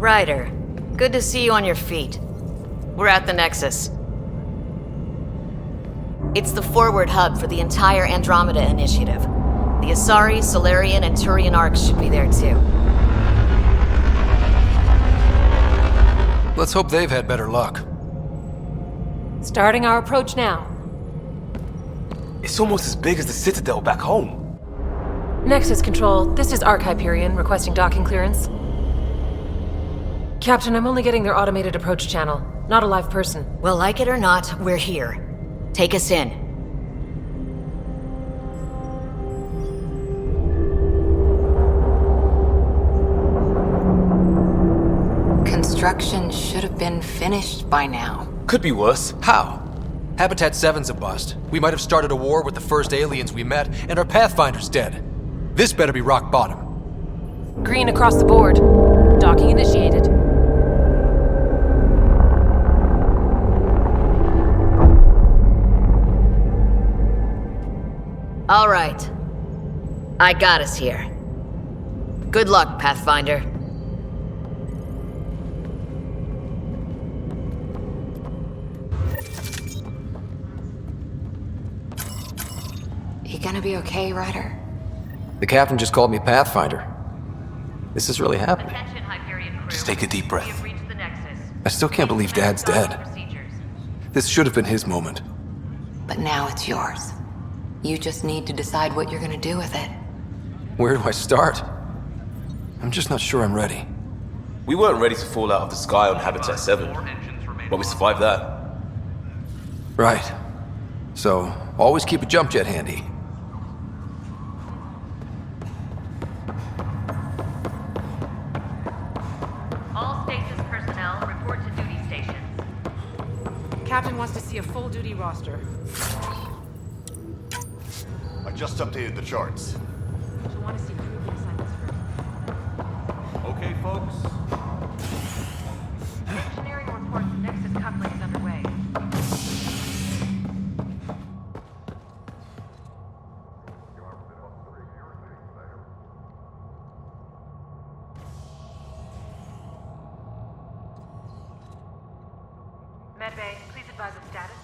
Ryder, good to see you on your feet. We're at the Nexus. It's the forward hub for the entire Andromeda Initiative. The Asari, Solarian, and Turian arcs should be there too. Let's hope they've had better luck. Starting our approach now. It's almost as big as the Citadel back home. Nexus Control, this is Arc Hyperion requesting docking clearance. Captain, I'm only getting their automated approach channel, not a live person. Well, like it or not, we're here. Take us in. Construction should have been finished by now. Could be worse. How? Habitat 7's a bust. We might have started a war with the first aliens we met, and our Pathfinder's dead. This better be rock bottom. Green across the board. Docking initiated. All right. I got us here. Good luck, Pathfinder. You gonna be okay, Ryder? The captain just called me Pathfinder. This is really happening. Attention, Hyperion crew. Just take a deep breath. We have reached the Nexus. I still can't believe Dad's dead. This should have been his moment. But now it's yours. You just need to decide what you're gonna do with it. Where do I start? I'm just not sure I'm ready. We weren't ready to fall out of the sky on Habitat 7, but we survived that. Right. So, always keep a jump jet handy. All stasis personnel report to duty stations. Captain wants to see a full-duty roster. I just updated the charts. She'll want to see crew assignments first. Okay, folks. Engineering reports the Nexus coupling is underway. Medbay, please advise of status.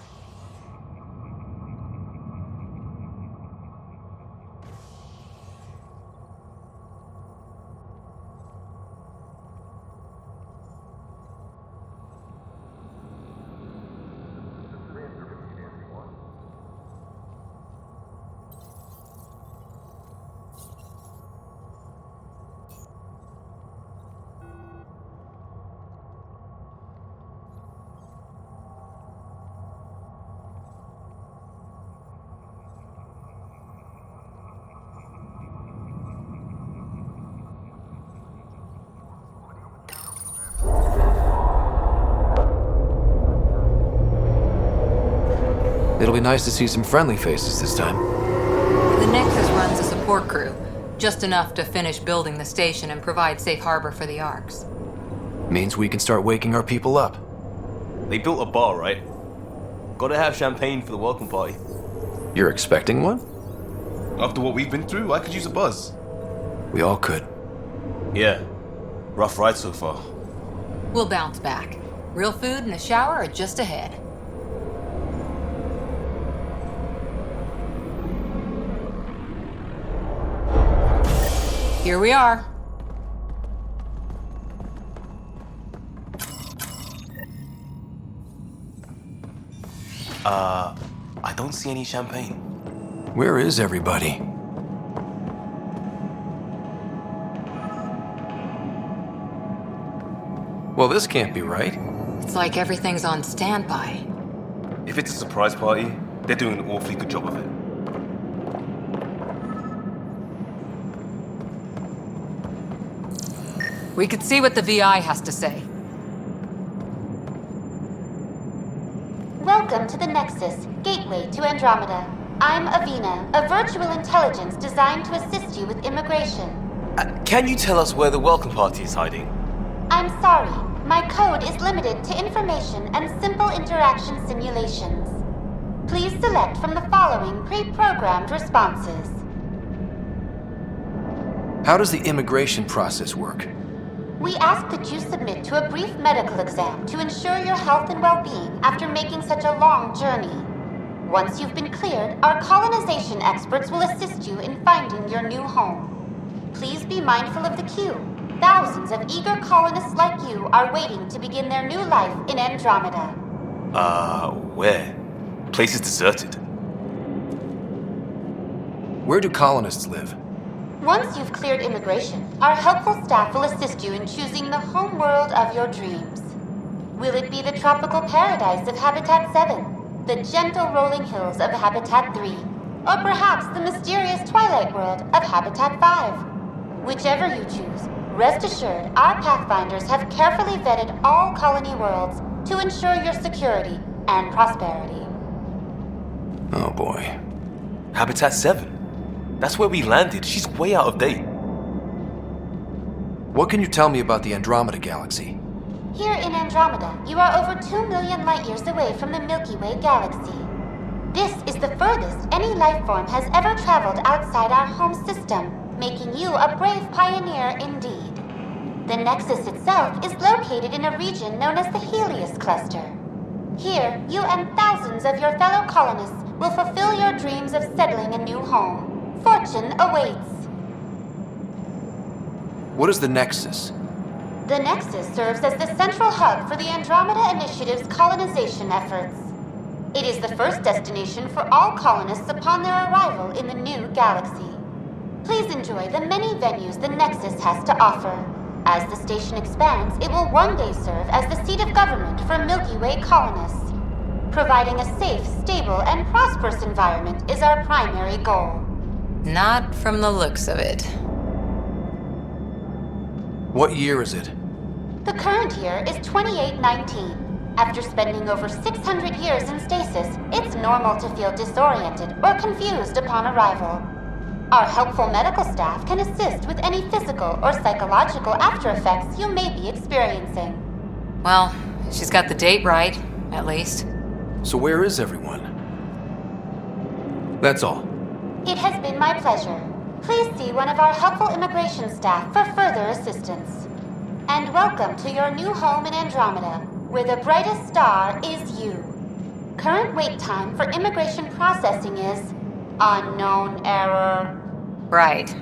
It'll be nice to see some friendly faces this time. The Nexus runs a support crew, just enough to finish building the station and provide safe harbor for the arcs. Means we can start waking our people up. They built a bar, right? Gotta have champagne for the welcome party. You're expecting one? After what we've been through, I could use a buzz. We all could. Yeah. Rough ride so far. We'll bounce back. Real food and a shower are just ahead. Here we are. I don't see any champagne. Where is everybody? Well, this can't be right. It's like everything's on standby. If it's a surprise party, they're doing an awfully good job of it. We could see what the VI has to say. Welcome to the Nexus, gateway to Andromeda. I'm Avina, a virtual intelligence designed to assist you with immigration. Can you tell us where the welcome party is hiding? I'm sorry, my code is limited to information and simple interaction simulations. Please select from the following pre-programmed responses. How does the immigration process work? We ask that you submit to a brief medical exam to ensure your health and well-being after making such a long journey. Once you've been cleared, our colonization experts will assist you in finding your new home. Please be mindful of the queue. Thousands of eager colonists like you are waiting to begin their new life in Andromeda. Where? Place is deserted. Where do colonists live? Once you've cleared immigration, our helpful staff will assist you in choosing the home world of your dreams. Will it be the tropical paradise of Habitat 7, the gentle rolling hills of Habitat 3, or perhaps the mysterious twilight world of Habitat 5? Whichever you choose, rest assured our Pathfinders have carefully vetted all colony worlds to ensure your security and prosperity. Oh boy. Habitat 7? That's where we landed. She's way out of date. What can you tell me about the Andromeda galaxy? Here in Andromeda, you are over 2 million light-years away from the Milky Way galaxy. This is the furthest any life form has ever traveled outside our home system, making you a brave pioneer indeed. The Nexus itself is located in a region known as the Helios Cluster. Here, you and thousands of your fellow colonists will fulfill your dreams of settling a new home. Fortune awaits. What is the Nexus? The Nexus serves as the central hub for the Andromeda Initiative's colonization efforts. It is the first destination for all colonists upon their arrival in the new galaxy. Please enjoy the many venues the Nexus has to offer. As the station expands, it will one day serve as the seat of government for Milky Way colonists. Providing a safe, stable, and prosperous environment is our primary goal. Not from the looks of it. What year is it? The current year is 2819. After spending over 600 years in stasis, it's normal to feel disoriented or confused upon arrival. Our helpful medical staff can assist with any physical or psychological after-effects you may be experiencing. Well, she's got the date right, at least. So where is everyone? That's all. It has been my pleasure. Please see one of our helpful immigration staff for further assistance. And welcome to your new home in Andromeda, where the brightest star is you. Current wait time for immigration processing is unknown error. Right.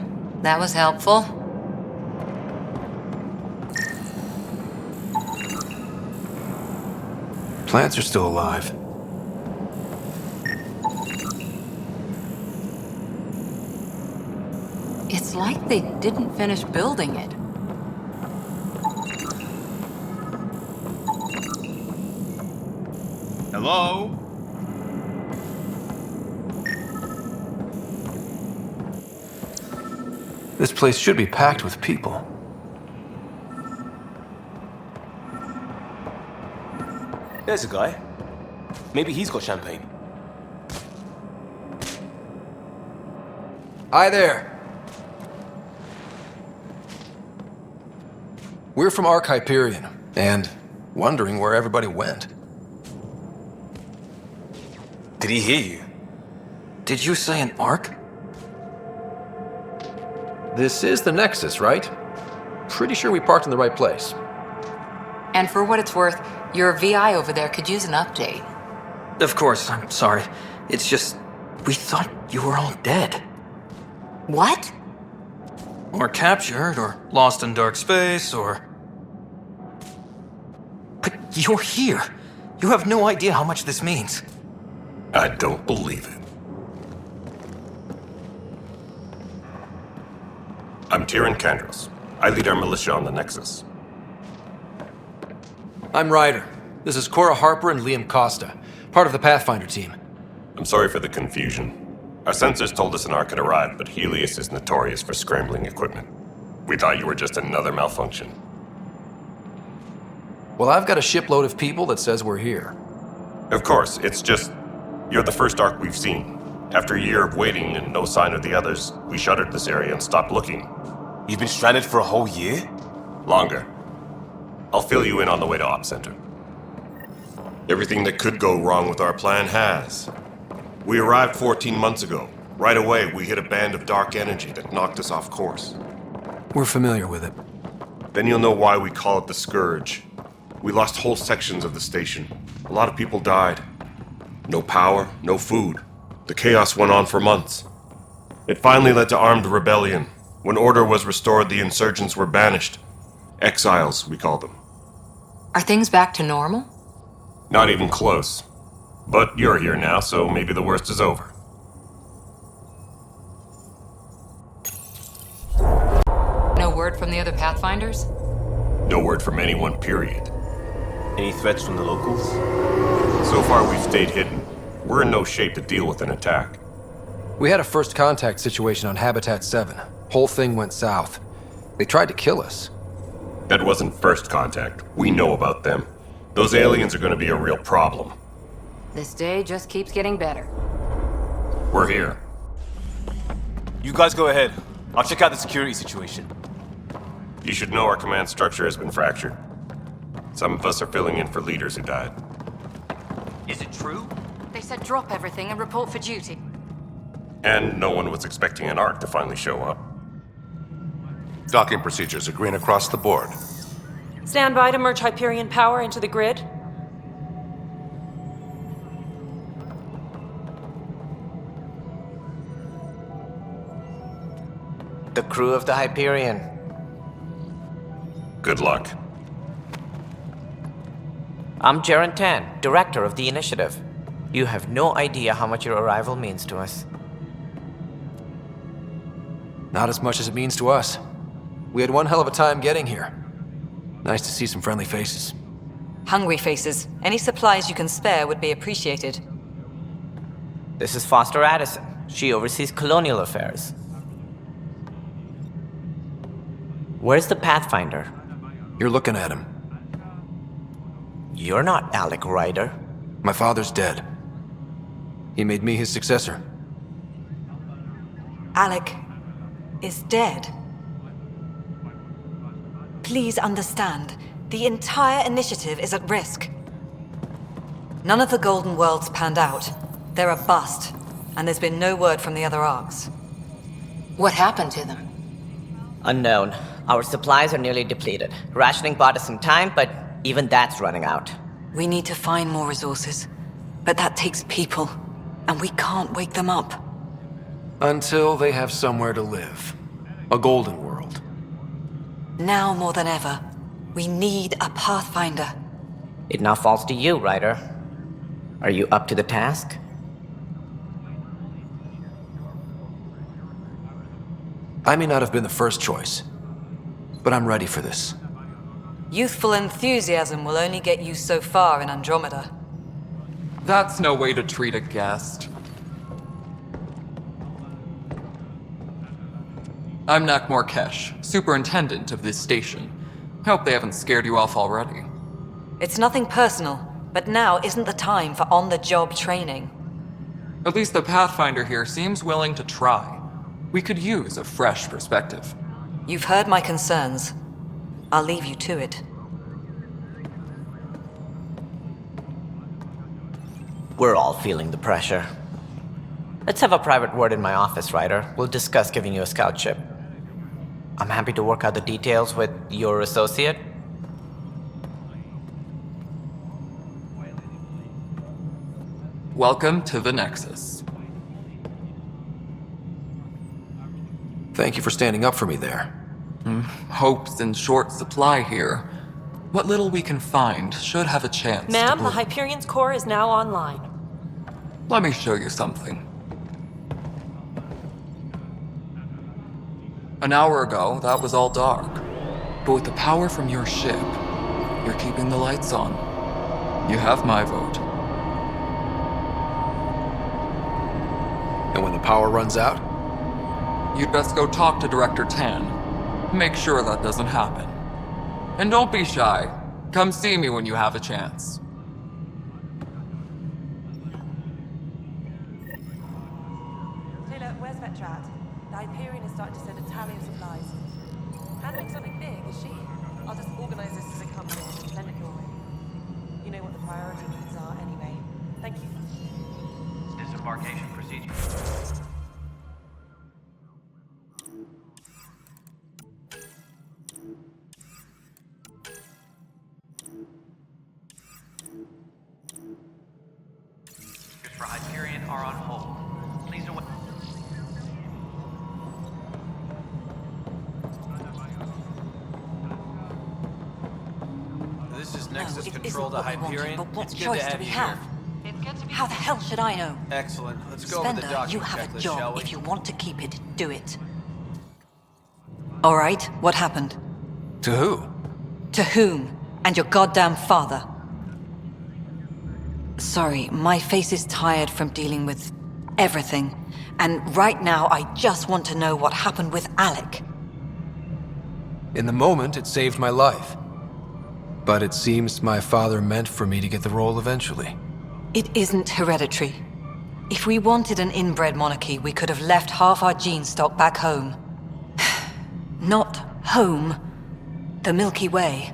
That was helpful. Plants are still alive. It's like they didn't finish building it. Hello? This place should be packed with people. There's a guy. Maybe he's got champagne. Hi there. We're from Hyperion, and wondering where everybody went. Did he hear you? Did you say an Ark? This is the Nexus, right? Pretty sure we parked in the right place. And for what it's worth, your VI over there could use an update. Of course, I'm sorry. It's just, we thought you were all dead. What? Or captured, or lost in dark space, or... But you're here. You have no idea how much this means. I don't believe it. I'm Tyrion Kandros. I lead our militia on the Nexus. I'm Ryder. This is Cora Harper and Liam Costa, part of the Pathfinder team. I'm sorry for the confusion. Our sensors told us an Ark had arrived, but Helios is notorious for scrambling equipment. We thought you were just another malfunction. Well, I've got a shipload of people that says we're here. Of course, it's just... you're the first Ark we've seen. After a year of waiting and no sign of the others, we shuttered this area and stopped looking. You've been stranded for a whole year? Longer. I'll fill you in on the way to Op Center. Everything that could go wrong with our plan has. We arrived 14 months ago. Right away, we hit a band of dark energy that knocked us off course. We're familiar with it. Then you'll know why we call it the Scourge. We lost whole sections of the station. A lot of people died. No power, no food. The chaos went on for months. It finally led to armed rebellion. When order was restored, the insurgents were banished. Exiles, we call them. Are things back to normal? Not even close. But you're here now, so maybe the worst is over. No word from the other Pathfinders? No word from anyone, period. Any threats from the locals? So far, we've stayed hidden. We're in no shape to deal with an attack. We had a first contact situation on Habitat 7. Whole thing went south. They tried to kill us. That wasn't first contact. We know about them. Those aliens are gonna be a real problem. This day just keeps getting better. We're here. You guys go ahead. I'll check out the security situation. You should know our command structure has been fractured. Some of us are filling in for leaders who died. Is it true? They said drop everything and report for duty. And no one was expecting an Ark to finally show up. Docking procedures are green across the board. Stand by to merge Hyperion power into the grid. The crew of the Hyperion. Good luck. I'm Jaren Tan, director of the initiative. You have no idea how much your arrival means to us. Not as much as it means to us. We had one hell of a time getting here. Nice to see some friendly faces. Hungry faces. Any supplies you can spare would be appreciated. This is Foster Addison. She oversees colonial affairs. Where's the Pathfinder? You're looking at him. You're not Alec Ryder. My father's dead. He made me his successor. Alec is dead. Please understand, the entire initiative is at risk. None of the Golden Worlds panned out. They're a bust, and there's been no word from the other arcs. What happened to them? Unknown. Our supplies are nearly depleted. Rationing bought us some time, but even that's running out. We need to find more resources, but that takes people, and we can't wake them up. Until they have somewhere to live. A golden world. Now more than ever, we need a Pathfinder. It now falls to you, Ryder. Are you up to the task? I may not have been the first choice, but I'm ready for this. Youthful enthusiasm will only get you so far in Andromeda. That's no way to treat a guest. I'm Nak Morkesh, superintendent of this station. Hope they haven't scared you off already. It's nothing personal, but now isn't the time for on-the-job training. At least the Pathfinder here seems willing to try. We could use a fresh perspective. You've heard my concerns. I'll leave you to it. We're all feeling the pressure. Let's have a private word in my office, Ryder. We'll discuss giving you a scout ship. I'm happy to work out the details with your associate. Welcome to the Nexus. Thank you for standing up for me there. Hope's in short supply here. What little we can find should have a chance to Ma'am, bloom. the Hyperion's core is now online. Let me show you something. An hour ago, that was all dark. But with the power from your ship, you're keeping the lights on. You have my vote. And when the power runs out? You'd best go talk to Director Tan. Make sure that doesn't happen. And don't be shy. Come see me when you have a chance. Taylor, where's Vetrat? The Hyperion is starting to send a tally of supplies. Handling something big, is she? I'll just organize this as it comes in and send it your way. You know what the priority needs are anyway. Thank you. Disembarkation procedure. for Hyperion are on hold. Please await. This is No, Nexus it Control isn't to what we wanted, Hyperion. but what It's good choice to do have we you have? here. How the hell should I know? Excellent. Let's go over the Spender, document you have checklist, a shall job. we? If you want to keep it, do it. All right, what happened? To who? To whom? And your goddamn father. Sorry, my face is tired from dealing with everything. And right now, I just want to know what happened with Alec. In the moment, it saved my life. But it seems my father meant for me to get the role eventually. It isn't hereditary. If we wanted an inbred monarchy, we could have left half our gene stock back home. Not home. The Milky Way.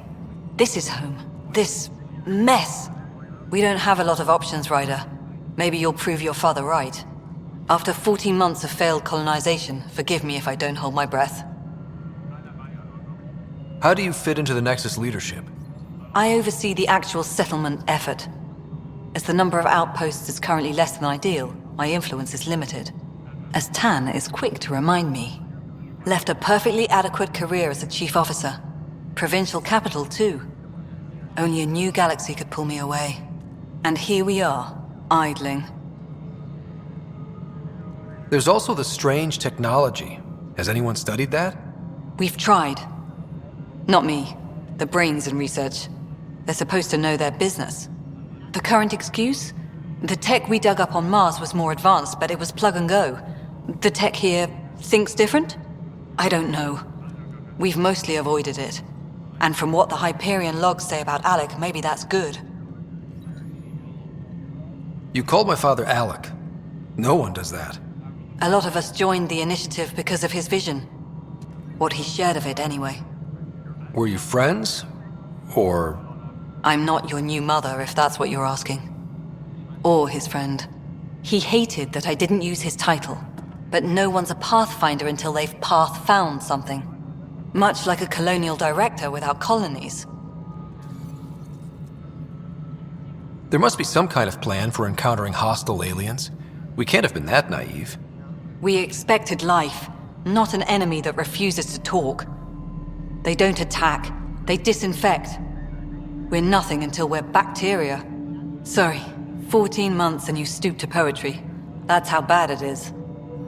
This is home. This mess. We don't have a lot of options, Ryder. Maybe you'll prove your father right. After 14 months of failed colonization, forgive me if I don't hold my breath. How do you fit into the Nexus leadership? I oversee the actual settlement effort. As the number of outposts is currently less than ideal, my influence is limited. As Tan is quick to remind me. Left a perfectly adequate career as a chief officer. Provincial capital, too. Only a new galaxy could pull me away. And here we are, idling. There's also the strange technology. Has anyone studied that? We've tried. Not me. The brains in research. They're supposed to know their business. The current excuse? The tech we dug up on Mars was more advanced, but it was plug and go. The tech here thinks different? I don't know. We've mostly avoided it. And from what the Hyperion logs say about Alec, maybe that's good. You called my father Alec. No one does that. A lot of us joined the initiative because of his vision. What he shared of it, anyway. Were you friends? Or... I'm not your new mother, if that's what you're asking. Or his friend. He hated that I didn't use his title. But no one's a Pathfinder until they've path-found something. Much like a colonial director without colonies. There must be some kind of plan for encountering hostile aliens. We can't have been that naive. We expected life, not an enemy that refuses to talk. They don't attack, they disinfect. We're nothing until we're bacteria. Sorry, 14 months and you stoop to poetry. That's how bad it is.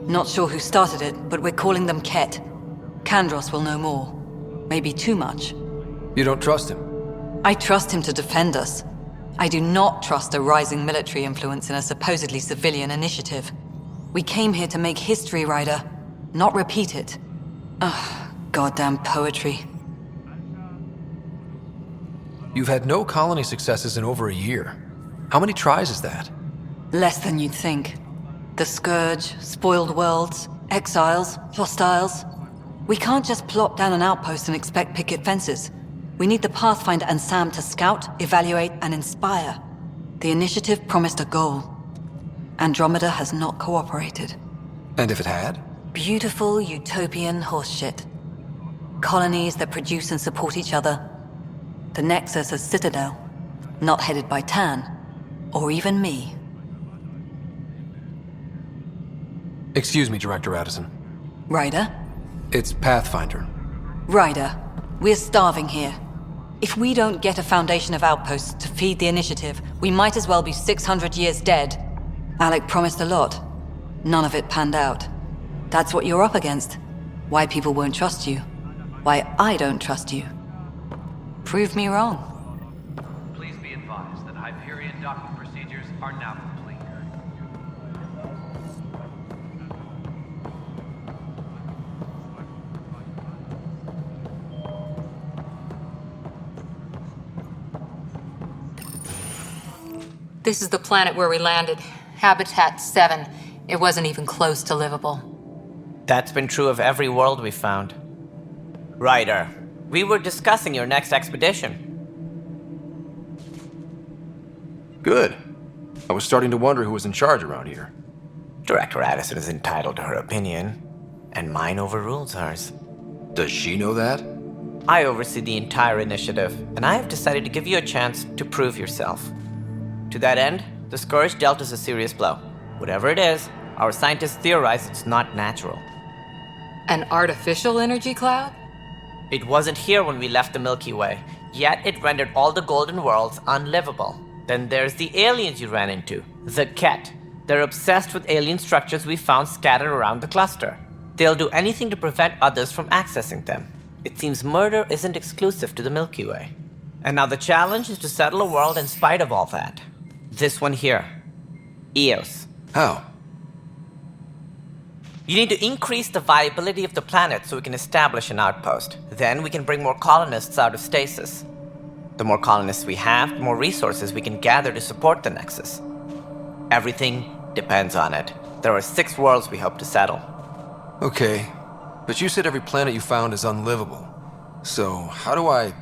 Not sure who started it, but we're calling them Ket. Kandros will know more. Maybe too much. You don't trust him? I trust him to defend us. I do not trust a rising military influence in a supposedly civilian initiative. We came here to make history, Ryder, not repeat it. Ugh, goddamn poetry. You've had no colony successes in over a year. How many tries is that? Less than you'd think. The Scourge, spoiled worlds, exiles, hostiles. We can't just plop down an outpost and expect picket fences. We need the Pathfinder and Sam to scout, evaluate, and inspire. The initiative promised a goal. Andromeda has not cooperated. And if it had? Beautiful utopian horseshit. Colonies that produce and support each other. The Nexus as Citadel, not headed by Tan, or even me. Excuse me, Director Addison. Ryder? It's Pathfinder. Ryder, we're starving here. If we don't get a foundation of outposts to feed the initiative, we might as well be 600 years dead. Alec promised a lot. None of it panned out. That's what you're up against. Why people won't trust you. Why I don't trust you. Prove me wrong. Please be advised that Hyperion docking procedures are now complete. This is the planet where we landed. Habitat 7. It wasn't even close to livable. That's been true of every world we've found. Ryder, we were discussing your next expedition. Good. I was starting to wonder who was in charge around here. Director Addison is entitled to her opinion, and mine overrules hers. Does she know that? I oversee the entire initiative, and I have decided to give you a chance to prove yourself. To that end, The Scourge dealt us a serious blow. Whatever it is, our scientists theorize it's not natural. An artificial energy cloud? It wasn't here when we left the Milky Way, yet it rendered all the golden worlds unlivable. Then there's the aliens you ran into, the Ket. They're obsessed with alien structures we found scattered around the cluster. They'll do anything to prevent others from accessing them. It seems murder isn't exclusive to the Milky Way. And now the challenge is to settle a world in spite of all that. This one here. Eos. How? You need to increase the viability of the planet so we can establish an outpost. Then we can bring more colonists out of stasis. The more colonists we have, the more resources we can gather to support the Nexus. Everything depends on it. There are 6 worlds we hope to settle. Okay, but you said every planet you found is unlivable. So, how do I...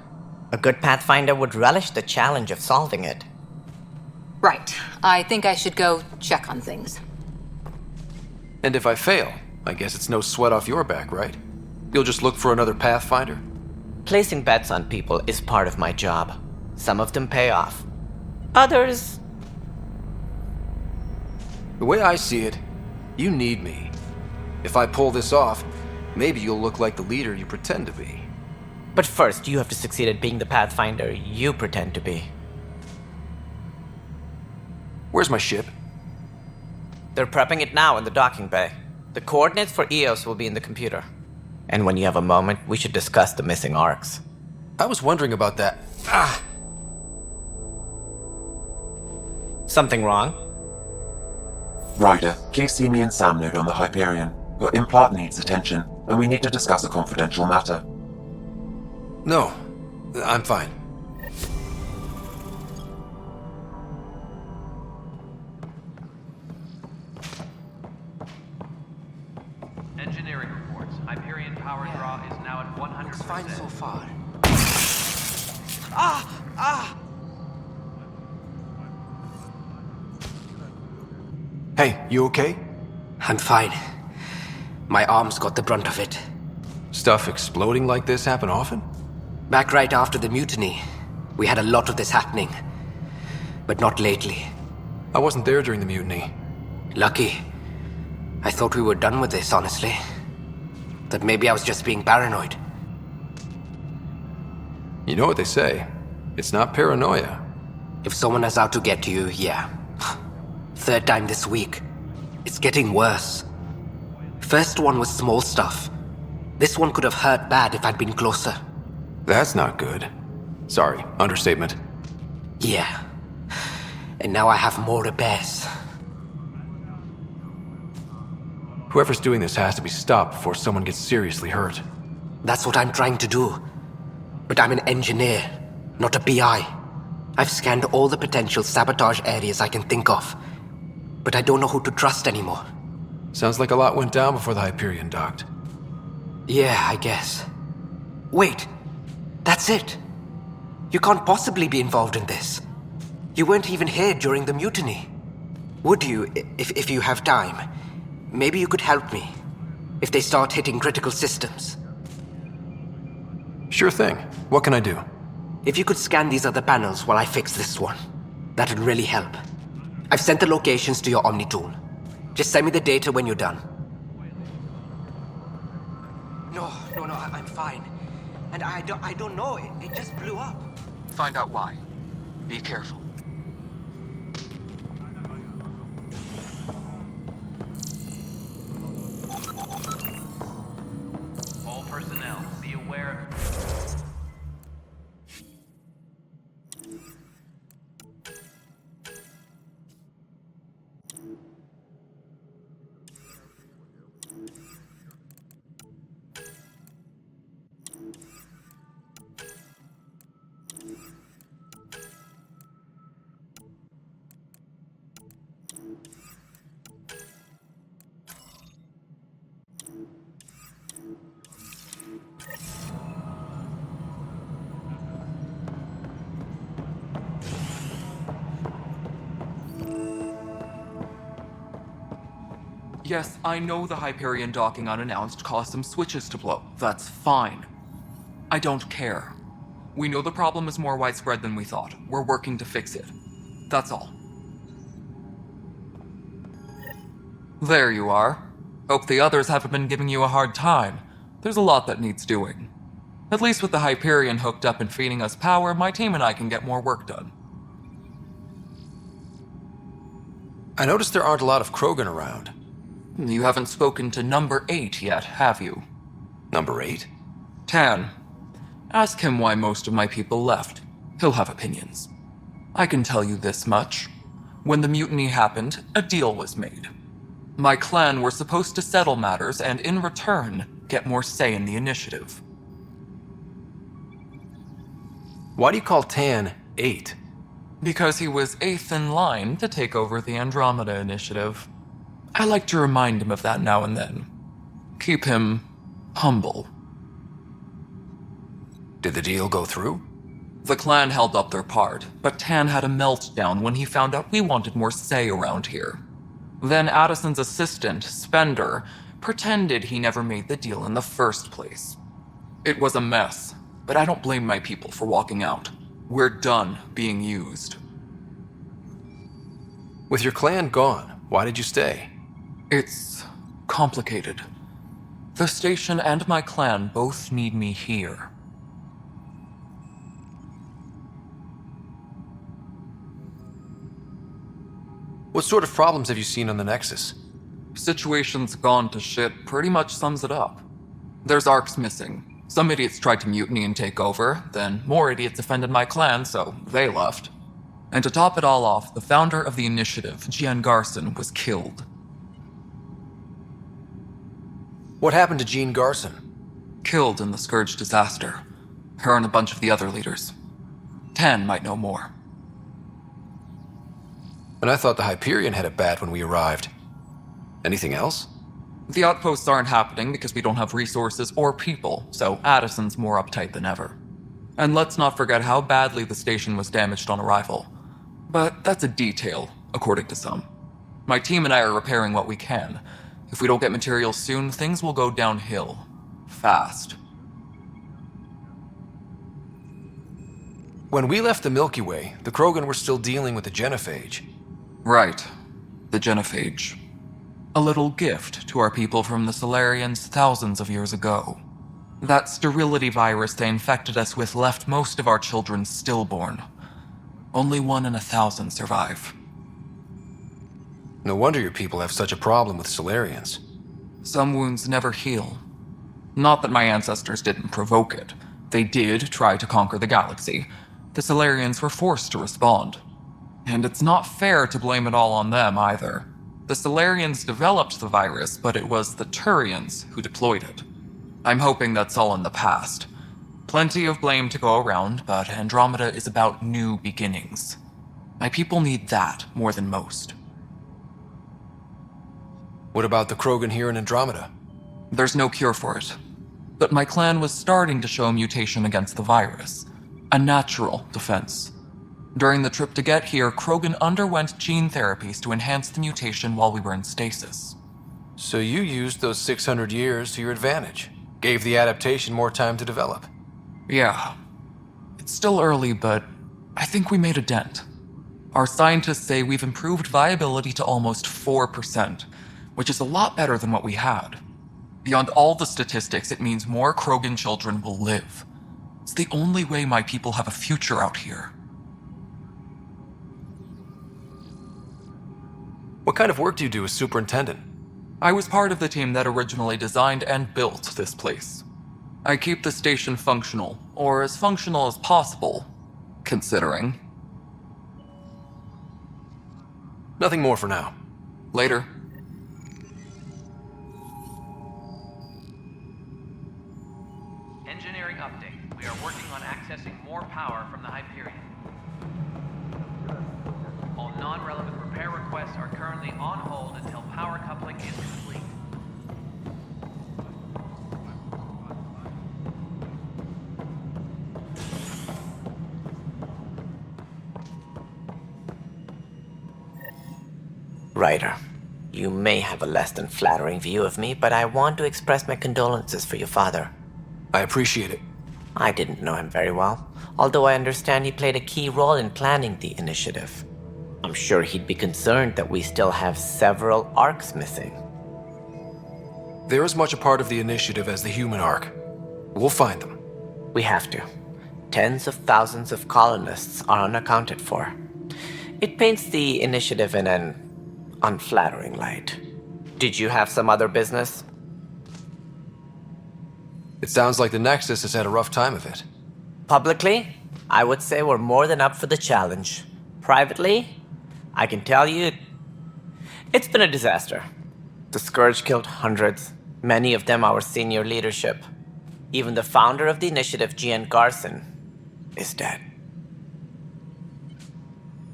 A good Pathfinder would relish the challenge of solving it. Right. I think I should go check on things. And if I fail, I guess it's no sweat off your back, right? You'll just look for another Pathfinder? Placing bets on people is part of my job. Some of them pay off. Others... The way I see it, you need me. If I pull this off, maybe you'll look like the leader you pretend to be. But first, you have to succeed at being the Pathfinder you pretend to be. Where's my ship? They're prepping it now in the docking bay. The coordinates for Eos will be in the computer. And when you have a moment, we should discuss the missing arcs. I was wondering about that. Ah! Something wrong? Ryder, please see me and Sam Node on the Hyperion. Your implant needs attention, and we need to discuss a confidential matter. No, I'm fine. Engineering reports. Hyperion power draw is now at 100%. Looks fine so far. Hey, you okay? I'm fine. My arms got the brunt of it. Stuff exploding like this happen often? Back right after the mutiny, we had a lot of this happening. But not lately. I wasn't there during the mutiny. Lucky. I thought we were done with this, honestly. That maybe I was just being paranoid. You know what they say. It's not paranoia. If someone is out to get you, yeah. 3rd time this week. It's getting worse. First one was small stuff. This one could have hurt bad if I'd been closer. That's not good. Sorry, understatement. Yeah. And now I have more repairs. Whoever's doing this has to be stopped before someone gets seriously hurt. That's what I'm trying to do. But I'm an engineer, not a PI. I've scanned all the potential sabotage areas I can think of. But I don't know who to trust anymore. Sounds like a lot went down before the Hyperion docked. Yeah, I guess. Wait, that's it. You can't possibly be involved in this. You weren't even here during the mutiny. Would you, if you have time? Maybe you could help me. If they start hitting critical systems. Sure thing. What can I do? If you could scan these other panels while I fix this one, that'd really help. I've sent the locations to your Omni tool. Just send me the data when you're done. No, I'm fine. And I don't know, it just blew up. Find out why. Be careful. All personnel, be aware. Yes, I know the Hyperion docking unannounced caused some switches to blow. That's fine. I don't care. We know the problem is more widespread than we thought. We're working to fix it. That's all. There you are. Hope the others haven't been giving you a hard time. There's a lot that needs doing. At least with the Hyperion hooked up and feeding us power, my team and I can get more work done. I noticed there aren't a lot of Krogan around. You haven't spoken to number 8 yet, have you? Number 8? Tan. Ask him why most of my people left. He'll have opinions. I can tell you this much. When the mutiny happened, a deal was made. My clan were supposed to settle matters and, in return, get more say in the initiative. Why do you call Tan 8? Because he was 8th in line to take over the Andromeda Initiative. I like to remind him of that now and then. Keep him humble. Did the deal go through? The clan held up their part, but Tan had a meltdown when he found out we wanted more say around here. Then Addison's assistant, Spender, pretended he never made the deal in the first place. It was a mess, but I don't blame my people for walking out. We're done being used. With your clan gone, why did you stay? It's complicated. The station and my clan both need me here. What sort of problems have you seen on the Nexus? Situation's gone to shit pretty much sums it up. There's arcs missing. Some idiots tried to mutiny and take over, then more idiots offended my clan, so they left. And to top it all off, the founder of the initiative, Jean Garson, was killed. What happened to Jean Garson? Killed in the Scourge disaster. Her and a bunch of the other leaders. Tan might know more. And I thought the Hyperion had it bad when we arrived. Anything else? The outposts aren't happening because we don't have resources or people, so Addison's more uptight than ever. And let's not forget how badly the station was damaged on arrival. But that's a detail, according to some. My team and I are repairing what we can. If we don't get materials soon, things will go downhill. Fast. When we left the Milky Way, the Krogan were still dealing with the genophage. Right. The genophage. A little gift to our people from the Solarians thousands of years ago. That sterility virus they infected us with left most of our children stillborn. Only 1 in 1,000 survive. No wonder your people have such a problem with Solarians. Some wounds never heal. Not that my ancestors didn't provoke it. They did try to conquer the galaxy. The Solarians were forced to respond. And it's not fair to blame it all on them either. The Solarians developed the virus, but it was the Turians who deployed it. I'm hoping that's all in the past. Plenty of blame to go around, but Andromeda is about new beginnings. My people need that more than most. What about the Krogan here in Andromeda? There's no cure for it. But my clan was starting to show mutation against the virus. A natural defense. During the trip to get here, Krogan underwent gene therapies to enhance the mutation while we were in stasis. So you used those 600 years to your advantage. Gave the adaptation more time to develop. Yeah. It's still early, but I think we made a dent. Our scientists say we've improved viability to almost 4%, which is a lot better than what we had. Beyond all the statistics, it means more Krogan children will live. It's the only way my people have a future out here. What kind of work do you do as superintendent? I was part of the team that originally designed and built this place. I keep the station functional, or as functional as possible, considering. Nothing more for now. Later. Engineering update. We are working on accessing more power from the Hyperion. All non-relevant repair requests are currently on hold until power coupling is complete. Ryder, you may have a less than flattering view of me, but I want to express my condolences for your father. I appreciate it. I didn't know him very well, although I understand he played a key role in planning the initiative. I'm sure he'd be concerned that we still have several arcs missing. They're as much a part of the initiative as the human arc. We'll find them. We have to. Tens of thousands of colonists are unaccounted for. It paints the initiative in an unflattering light. Did you have some other business? It sounds like the Nexus has had a rough time of it. Publicly, I would say we're more than up for the challenge. Privately, I can tell you, it's been a disaster. The Scourge killed hundreds, many of them our senior leadership. Even the founder of the initiative, Jean Garson, is dead.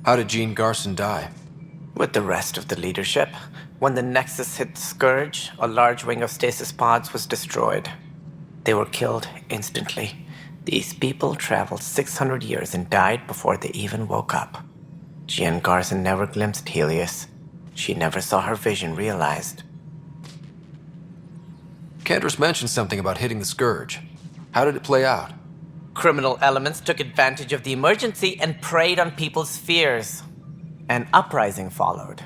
How did Jean Garson die? With the rest of the leadership. When the Nexus hit the Scourge, a large wing of stasis pods was destroyed. They were killed instantly. These people traveled 600 years and died before they even woke up. Jean Garson never glimpsed Helios. She never saw her vision realized. Cantor's mentioned something about hitting the Scourge. How did it play out? Criminal elements took advantage of the emergency and preyed on people's fears. An uprising followed.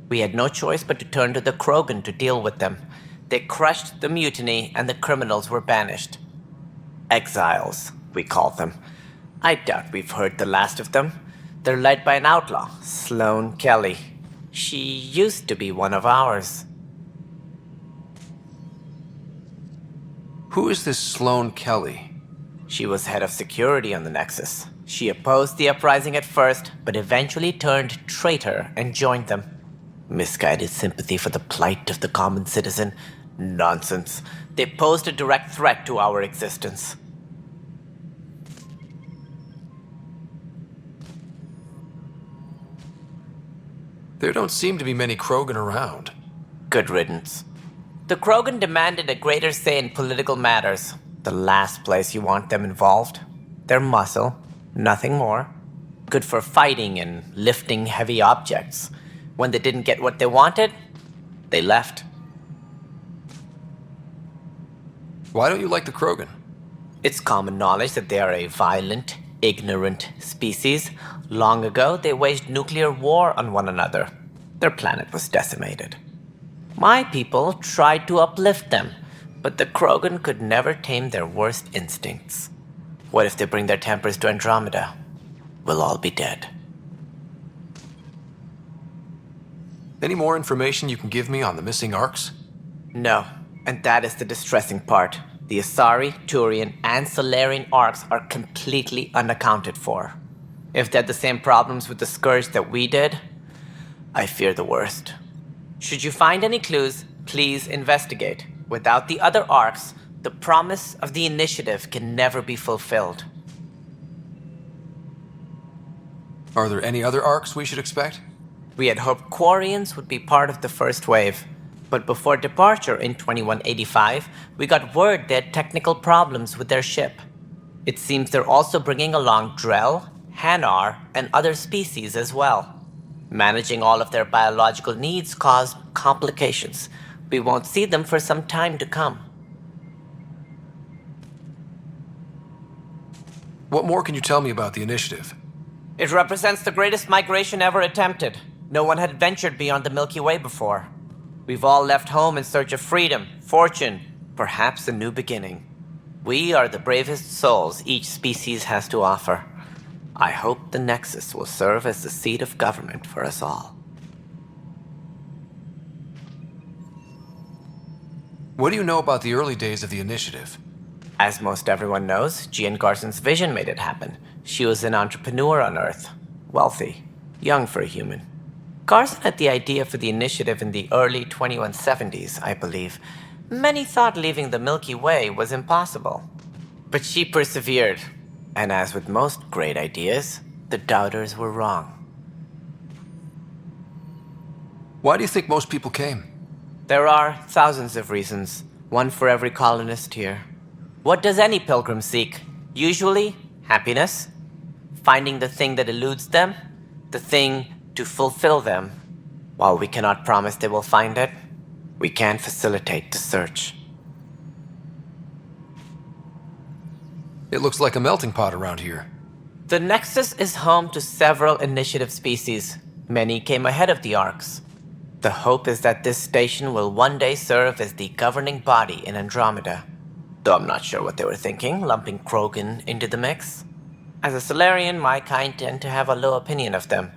We had no choice but to turn to the Krogan to deal with them. They crushed the mutiny and the criminals were banished. Exiles, we call them. I doubt we've heard the last of them. They're led by an outlaw, Sloane Kelly. She used to be one of ours. Who is this Sloane Kelly? She was head of security on the Nexus. She opposed the uprising at first, but eventually turned traitor and joined them. Misguided sympathy for the plight of the common citizen? Nonsense. They posed a direct threat to our existence. There don't seem to be many Krogan around. Good riddance. The Krogan demanded a greater say in political matters. The last place you want them involved. They're muscle, nothing more. Good for fighting and lifting heavy objects. When they didn't get what they wanted, they left. Why don't you like the Krogan? It's common knowledge that they are a violent, ignorant species. Long ago, they waged nuclear war on one another. Their planet was decimated. My people tried to uplift them, but the Krogan could never tame their worst instincts. What if they bring their tempers to Andromeda? We'll all be dead. Any more information you can give me on the missing arcs? No, and that is the distressing part. The Asari, Turian, and Solarian arcs are completely unaccounted for. If they had the same problems with the Scourge that we did, I fear the worst. Should you find any clues, please investigate. Without the other arcs, the promise of the initiative can never be fulfilled. Are there any other arcs we should expect? We had hoped Quarians would be part of the first wave, but before departure in 2185, we got word they had technical problems with their ship. It seems they're also bringing along Drell, Hanar, and other species as well. Managing all of their biological needs caused complications. We won't see them for some time to come. What more can you tell me about the initiative? It represents the greatest migration ever attempted. No one had ventured beyond the Milky Way before. We've all left home in search of freedom, fortune, perhaps a new beginning. We are the bravest souls each species has to offer. I hope the Nexus will serve as the seat of government for us all. What do you know about the early days of the initiative? As most everyone knows, Jean Garson's vision made it happen. She was an entrepreneur on Earth. Wealthy. Young for a human. Garson had the idea for the initiative in the early 2170s, I believe. Many thought leaving the Milky Way was impossible. But she persevered. And as with most great ideas, the doubters were wrong. Why do you think most people came? There are thousands of reasons, one for every colonist here. What does any pilgrim seek? Usually, happiness. Finding the thing that eludes them, the thing to fulfill them. While we cannot promise they will find it, we can facilitate the search. It looks like a melting pot around here. The Nexus is home to several initiative species. Many came ahead of the Arcs. The hope is that this station will one day serve as the governing body in Andromeda. Though I'm not sure what they were thinking, lumping Krogan into the mix. As a Solarian, my kind tend to have a low opinion of them.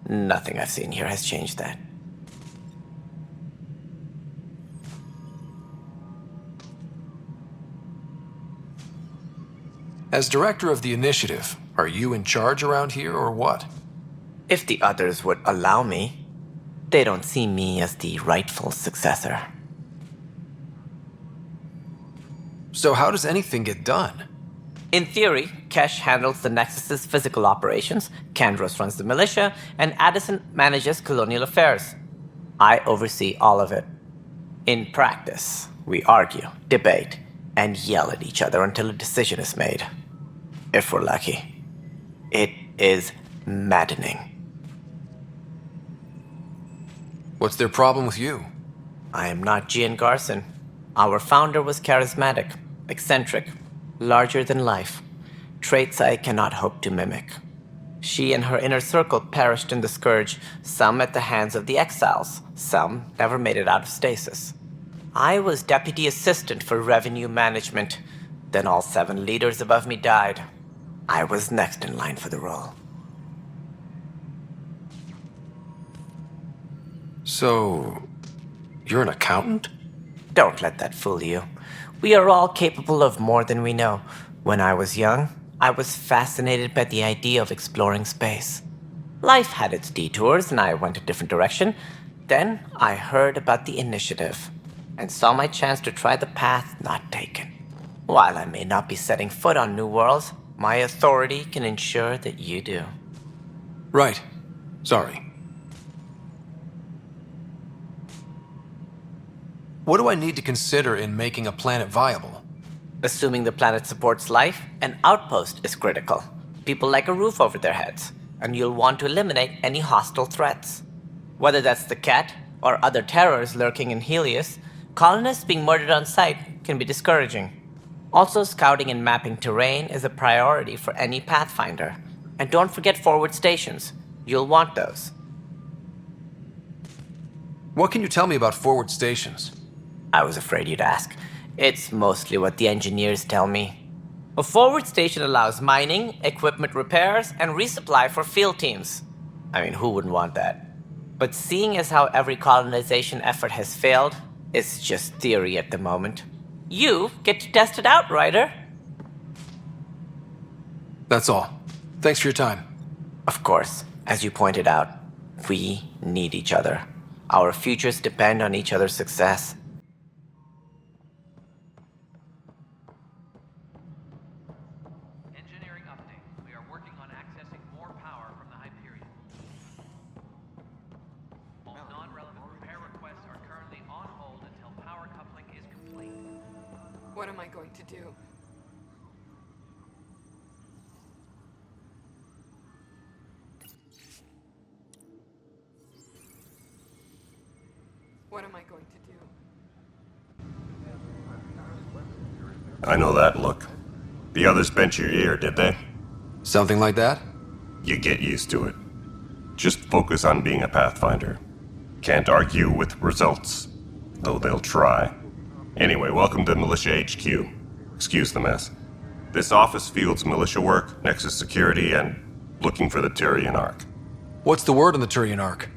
Nothing I've seen here has changed that. As director of the initiative, are you in charge around here or what? If the others would allow me, they don't see me as the rightful successor. So how does anything get done? In theory, Kesh handles the Nexus's physical operations, Kandros runs the militia, and Addison manages colonial affairs. I oversee all of it. In practice, we argue, debate, and yell at each other until a decision is made. If we're lucky. It is maddening. What's their problem with you? I am not Gian Garson. Our founder was charismatic, eccentric, larger than life. Traits I cannot hope to mimic. She and her inner circle perished in the Scourge, some at the hands of the Exiles, some never made it out of stasis. I was deputy assistant for revenue management. Then all 7 leaders above me died. I was next in line for the role. So, you're an accountant? Don't let that fool you. We are all capable of more than we know. When I was young, I was fascinated by the idea of exploring space. Life had its detours, and I went a different direction. Then I heard about the initiative, and saw my chance to try the path not taken. While I may not be setting foot on new worlds, my authority can ensure that you do. Right. Sorry. What do I need to consider in making a planet viable? Assuming the planet supports life, an outpost is critical. People like a roof over their heads, and you'll want to eliminate any hostile threats. Whether that's the cat or other terrors lurking in Helios, colonists being murdered on sight can be discouraging. Also, scouting and mapping terrain is a priority for any Pathfinder. And don't forget forward stations. You'll want those. What can you tell me about forward stations? I was afraid you'd ask. It's mostly what the engineers tell me. A forward station allows mining, equipment repairs, and resupply for field teams. I mean, who wouldn't want that? But seeing as how every colonization effort has failed, it's just theory at the moment. You get to test it out, Ryder. That's all. Thanks for your time. Of course. As you pointed out, we need each other. Our futures depend on each other's success. Engineering update. We are working on accessing more power from the Hyperion. All non-relevant repair requests are currently on hold until power coupling is complete. What am I going to do? What am I going to do? I know that look. The others bent your ear, did they? Something like that? You get used to it. Just focus on being a Pathfinder. Can't argue with results, though they'll try. Anyway, welcome to Militia HQ. Excuse the mess. This office fields militia work, Nexus security, and looking for the Turian Ark. What's the word on the Turian Ark?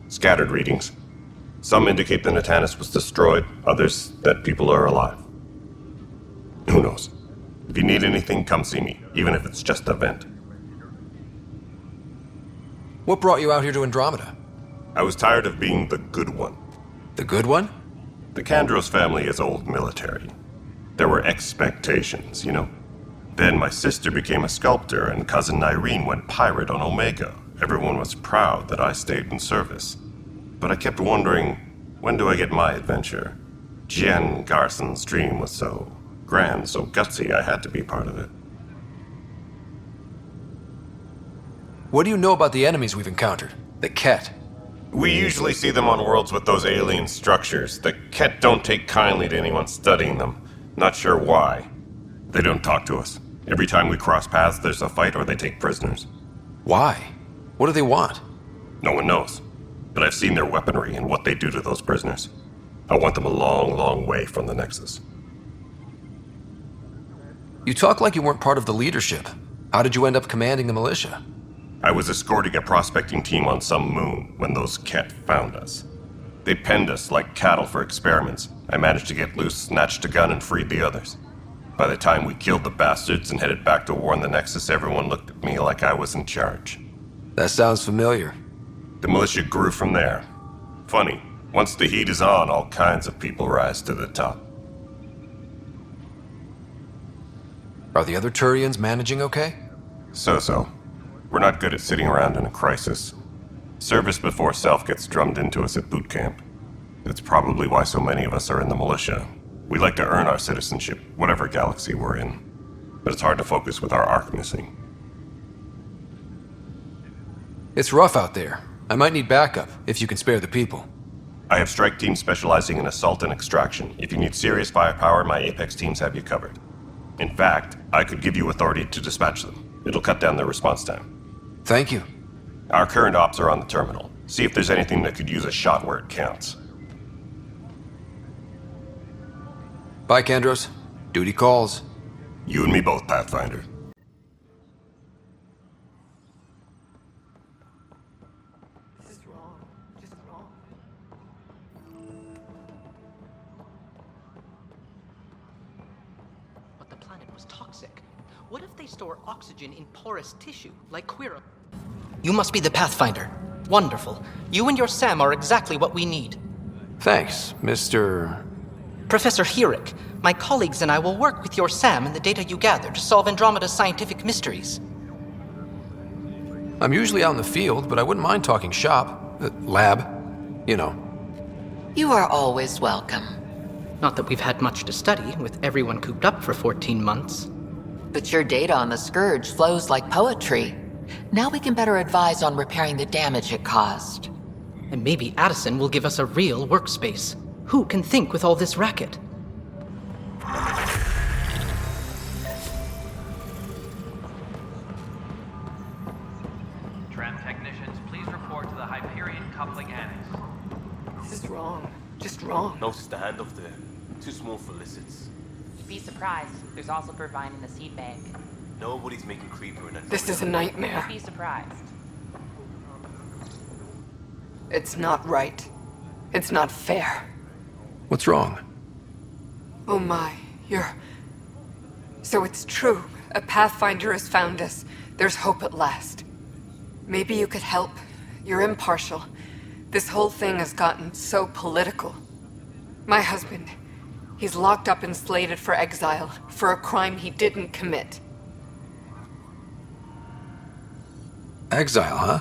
Scattered readings. Some indicate the Natanus was destroyed, others that people are alive. Who knows? If you need anything, come see me, even if it's just a vent. What brought you out here to Andromeda? I was tired of being the good one. The good one? The Kandros family is old military. There were expectations, you know. Then my sister became a sculptor and cousin Irene went pirate on Omega. Everyone was proud that I stayed in service. But I kept wondering, when do I get my adventure? Jen Garson's dream was so grand, so gutsy, I had to be part of it. What do you know about the enemies we've encountered? The Ket? We usually see them on worlds with those alien structures. The Ket don't take kindly to anyone studying them. Not sure why. They don't talk to us. Every time we cross paths, there's a fight or they take prisoners. Why? What do they want? No one knows. But I've seen their weaponry and what they do to those prisoners. I want them a long, long way from the Nexus. You talk like you weren't part of the leadership. How did you end up commanding the militia? I was escorting a prospecting team on some moon when those Ket found us. They penned us like cattle for experiments. I managed to get loose, snatched a gun, and freed the others. By the time we killed the bastards and headed back to war in the Nexus, everyone looked at me like I was in charge. That sounds familiar. The militia grew from there. Funny, once the heat is on, all kinds of people rise to the top. Are the other Turians managing okay? So-so. We're not good at sitting around in a crisis. Service before self gets drummed into us at boot camp. That's probably why so many of us are in the militia. We like to earn our citizenship, whatever galaxy we're in. But it's hard to focus with our arc missing. It's rough out there. I might need backup, if you can spare the people. I have strike teams specializing in assault and extraction. If you need serious firepower, my Apex teams have you covered. In fact, I could give you authority to dispatch them. It'll cut down their response time. Thank you. Our current ops are on the terminal. See if there's anything that could use a shot where it counts. Bye, Kendros. Duty calls. You and me both, Pathfinder. This is wrong. Just wrong. But the planet was toxic. What if they store oxygen in porous tissue, like Quira? You must be the Pathfinder. Wonderful. You and your Sam are exactly what we need. Thanks, Mr. Professor Herrick, my colleagues and I will work with your Sam and the data you gather to solve Andromeda's scientific mysteries. I'm usually out in the field, but I wouldn't mind talking shop. Lab. You know. You are always welcome. Not that we've had much to study, with everyone cooped up for 14 months. But your data on the Scourge flows like poetry. Now we can better advise on repairing the damage it caused. And maybe Addison will give us a real workspace. Who can think with all this racket? Tram technicians, please report to the Hyperion Coupling Annex. This is wrong. Just wrong. Notice the handoff there. Too small for lizards. You'd be surprised. There's also Purvine in the seed bank. Nobody's making creeper in Andromeda. This is a nightmare. You'd be surprised. It's not right. It's not fair. What's wrong? Oh my, So it's true. A Pathfinder has found us. There's hope at last. Maybe you could help. You're impartial. This whole thing has gotten so political. My husband, he's locked up and slated for exile for a crime he didn't commit. Exile, huh?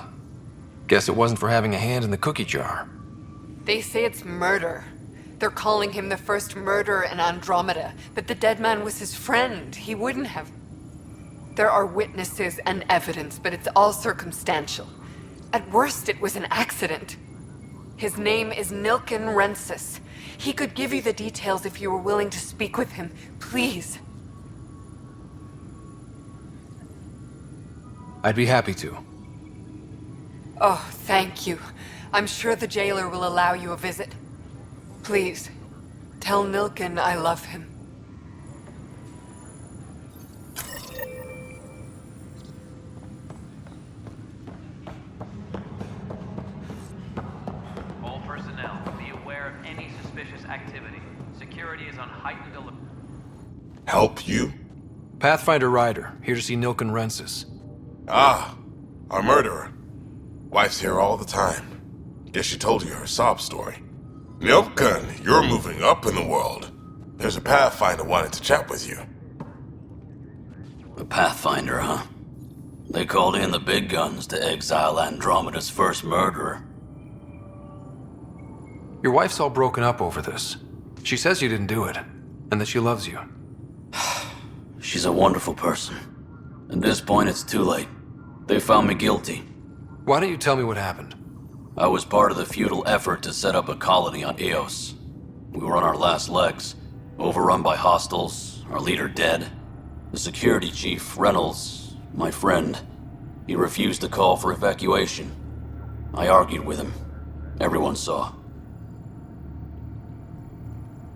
Guess it wasn't for having a hand in the cookie jar. They say it's murder. They're calling him the first murderer in Andromeda, but the dead man was his friend. He wouldn't have. There are witnesses and evidence, but it's all circumstantial. At worst, it was an accident. His name is Nilken Rensis. He could give you the details if you were willing to speak with him. Please. I'd be happy to. Oh, thank you. I'm sure the jailer will allow you a visit. Please, tell Nilken I love him. All personnel, be aware of any suspicious activity. Security is on heightened alert. Help you? Pathfinder Ryder, here to see Nilken Rensis. Ah, our murderer. Wife's here all the time. Guess she told you her sob story. Nilken, you're moving up in the world. There's a Pathfinder wanting to chat with you. A Pathfinder, huh? They called in the big guns to exile Andromeda's first murderer. Your wife's all broken up over this. She says you didn't do it, and that she loves you. She's a wonderful person. At this point, it's too late. They found me guilty. Why don't you tell me what happened? I was part of the futile effort to set up a colony on Eos. We were on our last legs, overrun by hostiles, our leader dead. The security chief, Reynolds, my friend, he refused to call for evacuation. I argued with him. Everyone saw.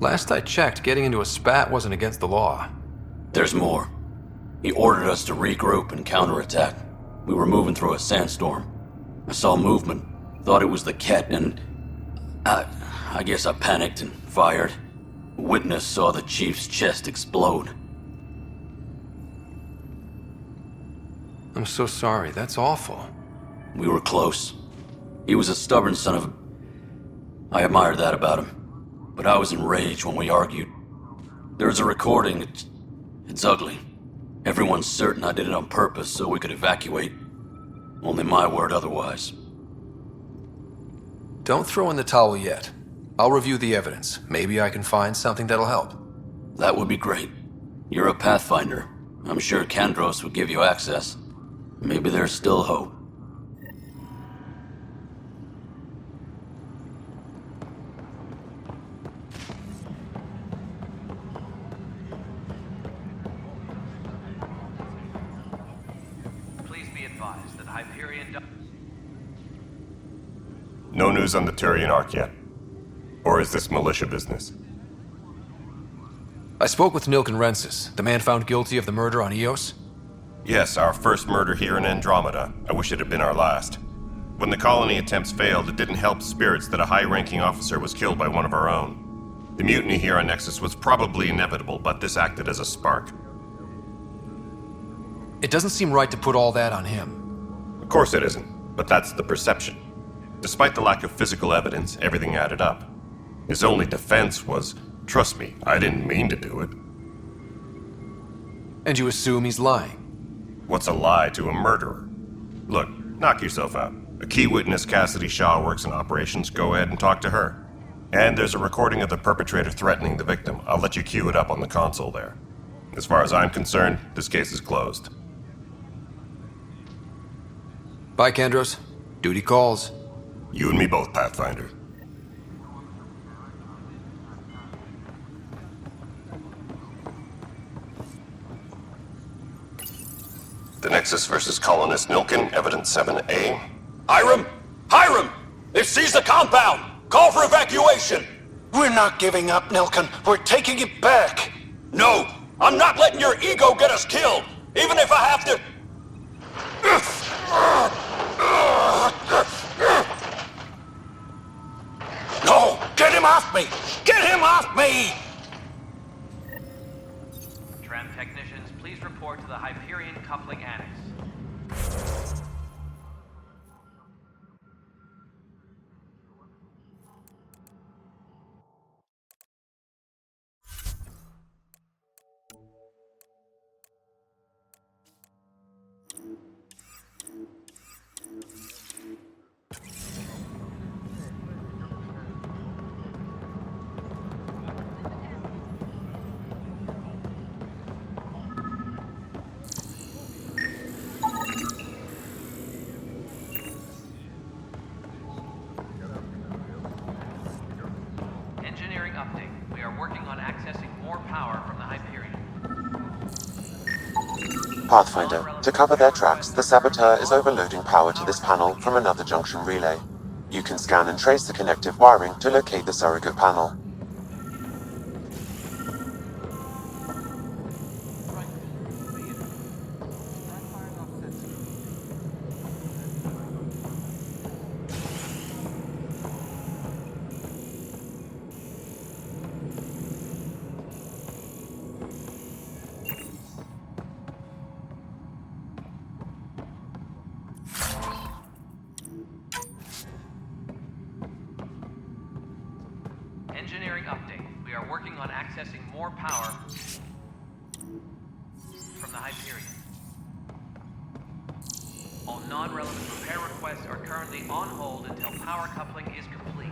Last I checked, getting into a spat wasn't against the law. There's more. He ordered us to regroup and counterattack. We were moving through a sandstorm. I saw movement, thought it was the Ket, and I guess I panicked and fired. A witness saw the chief's chest explode. I'm so sorry, that's awful. We were close. He was a stubborn son of a... I admired that about him. But I was enraged when we argued. There's a recording. It's ugly. Everyone's certain I did it on purpose so we could evacuate. Only my word otherwise. Don't throw in the towel yet. I'll review the evidence. Maybe I can find something that'll help. That would be great. You're a Pathfinder. I'm sure Kandros would give you access. Maybe there's still hope. Please be advised that Hyperion... No news on the Turian Ark yet? Or is this militia business? I spoke with Nilken Rensis, the man found guilty of the murder on Eos. Yes, our first murder here in Andromeda. I wish it had been our last. When the colony attempts failed, it didn't help spirits that a high-ranking officer was killed by one of our own. The mutiny here on Nexus was probably inevitable, but this acted as a spark. It doesn't seem right to put all that on him. Of course it isn't, but that's the perception. Despite the lack of physical evidence, everything added up. His only defense was, trust me, I didn't mean to do it. And you assume he's lying? What's a lie to a murderer? Look, knock yourself out. A key witness, Cassidy Shaw, works in operations. Go ahead and talk to her. And there's a recording of the perpetrator threatening the victim. I'll let you cue it up on the console there. As far as I'm concerned, this case is closed. Bye, Kandros. Duty calls. You and me both, Pathfinder. The Nexus versus Colonist Nilken, Evidence 7A. Hiram! Hiram! They've seized the compound! Call for evacuation! We're not giving up, Nilken. We're taking it back. No! I'm not letting your ego get us killed! Even if I have to... No! Get him off me! Get him off me! Tram technicians, please report to the Hyperion Coupling Annex. Engineering update. We are working on accessing more power from the Hyperion. Pathfinder, to cover their tracks, the saboteur is overloading power to this panel from another junction relay. You can scan and trace the connective wiring to locate the surrogate panel. Engineering update. We are working on accessing more power from the Hyperion. All non-relevant repair requests are currently on hold until power coupling is complete.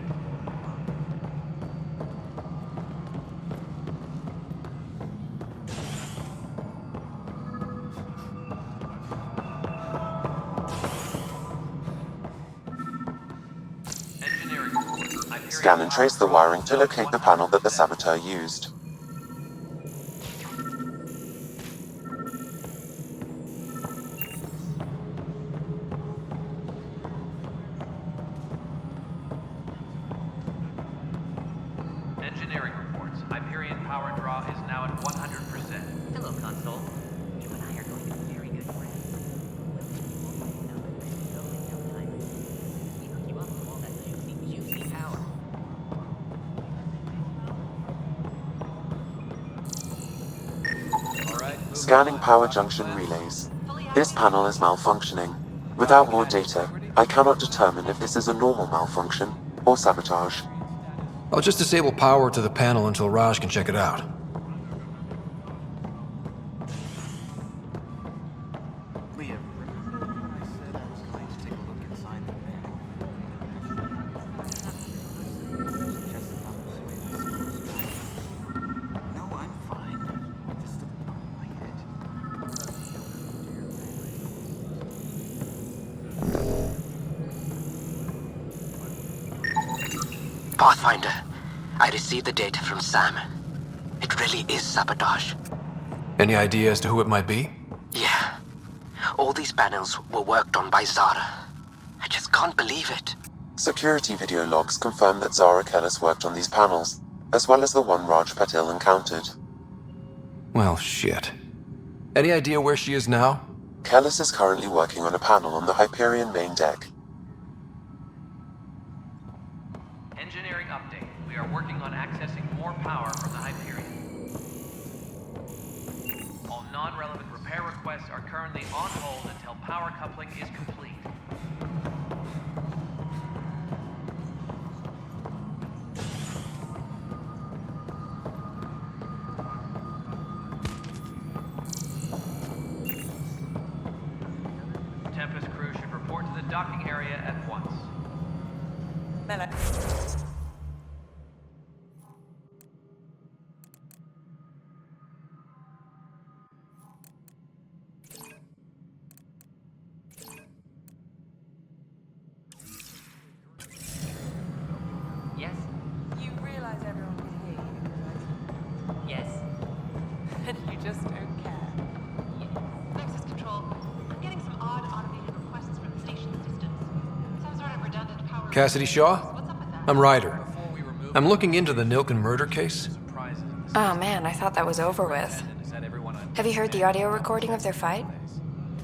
Scan and trace the wiring to locate the panel that the saboteur used. power draw is now at 100%. Hello, console. You and I are going to be very good friends. We hook you up with all that juicy power. Scanning power junction relays. This panel is malfunctioning. Without more data, I cannot determine if this is a normal malfunction or sabotage. I'll just disable power to the panel until Raj can check it out. Leah, remember when I said I was going to take a look inside the van? No, I'm fine. Just a bump on my head. Pathfinder, I received the data from Sam. It really is sabotage. Any idea as to who it might be? Yeah. All these panels were worked on by Zara. I just can't believe it. Security video logs confirm that Zara Kellis worked on these panels, as well as the one Raj Patil encountered. Well, shit. Any idea where she is now? Kellis is currently working on a panel on the Hyperion main deck. Engineering update. We are working on accessing more power from the Hyperion. All non-relevant repair requests are currently on hold until power coupling is complete. Tempest crew should report to the docking area at once. Mela. Yes? You realize everyone can hear you, right? Yes. And you just don't care. Nexus Control, I'm getting some odd automated requests from the station systems. Some sort of redundant power... Cassidy Shaw? I'm Ryder. I'm looking into the Nilken murder case. Oh man, I thought that was over with. Have you heard the audio recording of their fight?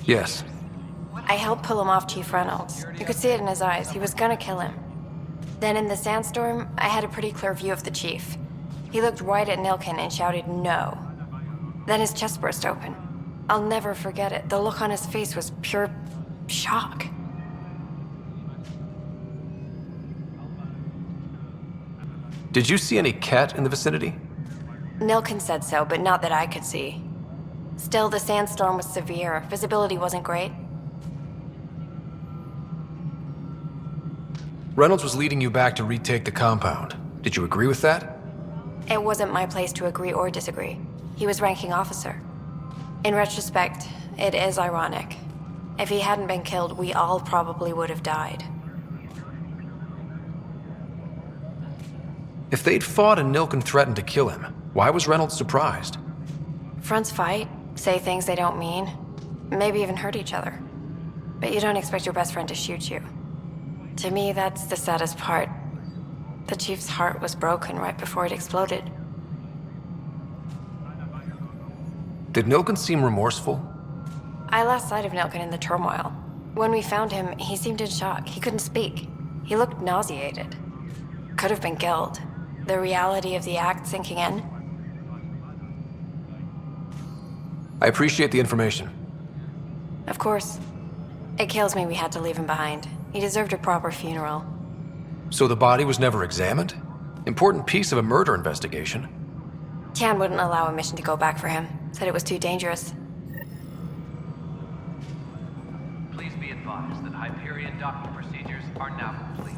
Yes. I helped pull him off Chief Reynolds. You could see it in his eyes. He was gonna kill him. Then in the sandstorm, I had a pretty clear view of the chief. He looked right at Nilken and shouted no. Then his chest burst open. I'll never forget it. The look on his face was pure shock. Did you see any cat in the vicinity? Nilken said so, but not that I could see. Still, the sandstorm was severe. Visibility wasn't great. Reynolds was leading you back to retake the compound. Did you agree with that? It wasn't my place to agree or disagree. He was ranking officer. In retrospect, it is ironic. If he hadn't been killed, we all probably would have died. If they'd fought and Nilken threatened to kill him, why was Reynolds surprised? Fronts fight, say things they don't mean, maybe even hurt each other. But you don't expect your best friend to shoot you. To me, that's the saddest part. The chief's heart was broken right before it exploded. Did Nilken seem remorseful? I lost sight of Nilken in the turmoil. When we found him, he seemed in shock. He couldn't speak. He looked nauseated. Could have been killed. The reality of the act sinking in. I appreciate the information. Of course. It kills me we had to leave him behind. He deserved a proper funeral. So the body was never examined? Important piece of a murder investigation. Tian wouldn't allow a mission to go back for him. Said it was too dangerous. Please be advised that Hyperion docking procedures are now complete.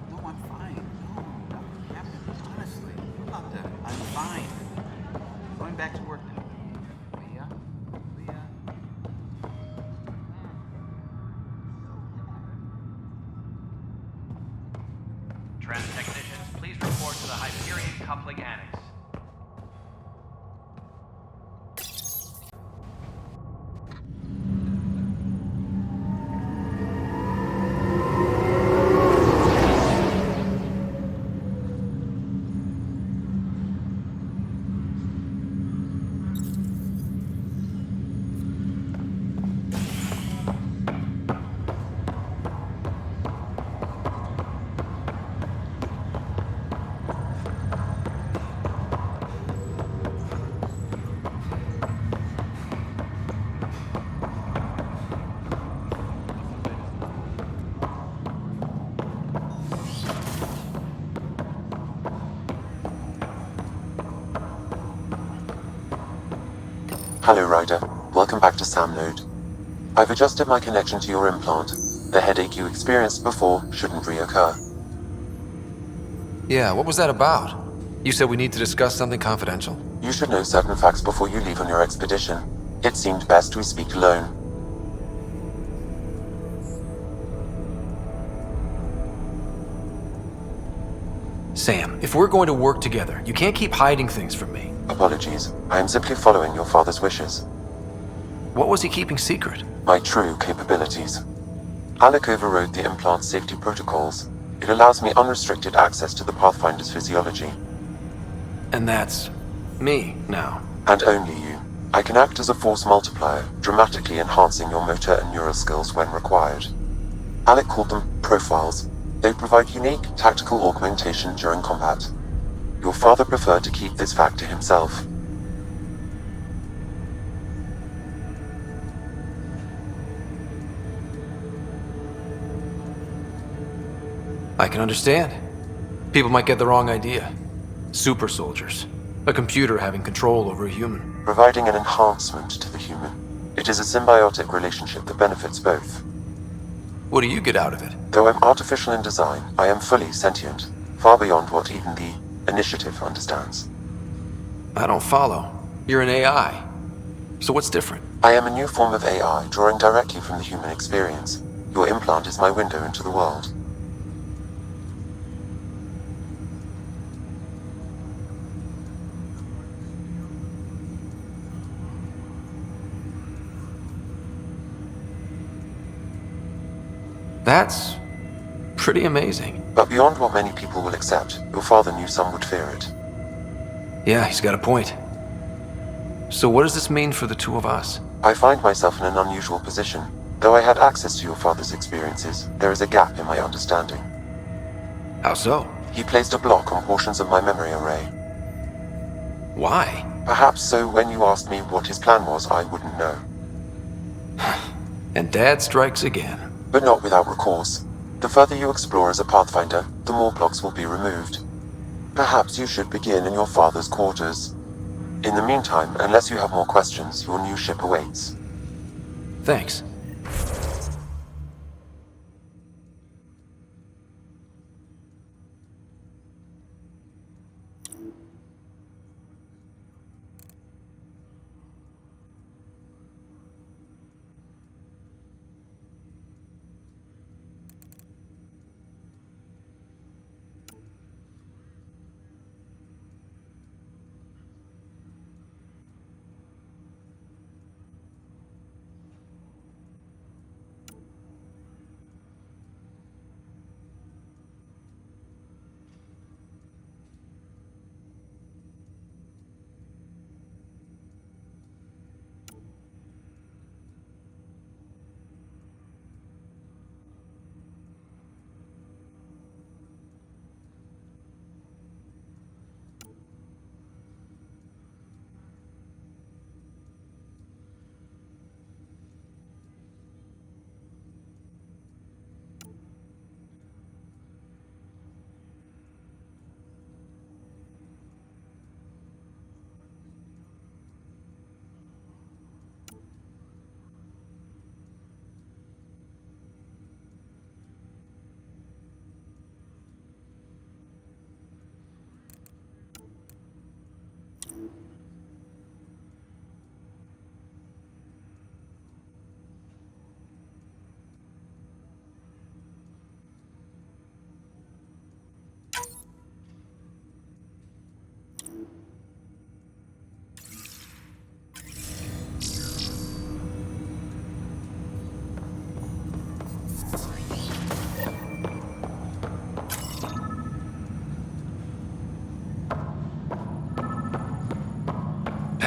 No, I'm fine. No, Captain, honestly, about that. I'm fine. Going back to work now. Leah? Trans technicians, please report to the Hyperion coupling annex. Hello, Ryder. Welcome back to Sam Node. I've adjusted my connection to your implant. The headache you experienced before shouldn't reoccur. Yeah, what was that about? You said we need to discuss something confidential. You should know certain facts before you leave on your expedition. It seemed best we speak alone. Sam, if we're going to work together, you can't keep hiding things from me. Apologies. I am simply following your father's wishes. What was he keeping secret? My true capabilities. Alec overrode the implant's safety protocols. It allows me unrestricted access to the Pathfinder's physiology. And that's me now. And only you. I can act as a force multiplier, dramatically enhancing your motor and neural skills when required. Alec called them profiles. They provide unique tactical augmentation during combat. Your father preferred to keep this fact to himself. I can understand. People might get the wrong idea. Super soldiers. A computer having control over a human. Providing an enhancement to the human. It is a symbiotic relationship that benefits both. What do you get out of it? Though I'm artificial in design, I am fully sentient, far beyond what even the Initiative understands. I don't follow. You're an AI. So what's different? I am a new form of AI, drawing directly from the human experience. Your implant is my window into the world. That's pretty amazing. But beyond what many people will accept, your father knew some would fear it. Yeah, he's got a point. So what does this mean for the two of us? I find myself in an unusual position. Though I had access to your father's experiences, there is a gap in my understanding. How so? He placed a block on portions of my memory array. Why? Perhaps so when you asked me what his plan was, I wouldn't know. And Dad strikes again. But not without recourse. The further you explore as a Pathfinder, the more blocks will be removed. Perhaps you should begin in your father's quarters. In the meantime, unless you have more questions, your new ship awaits. Thanks.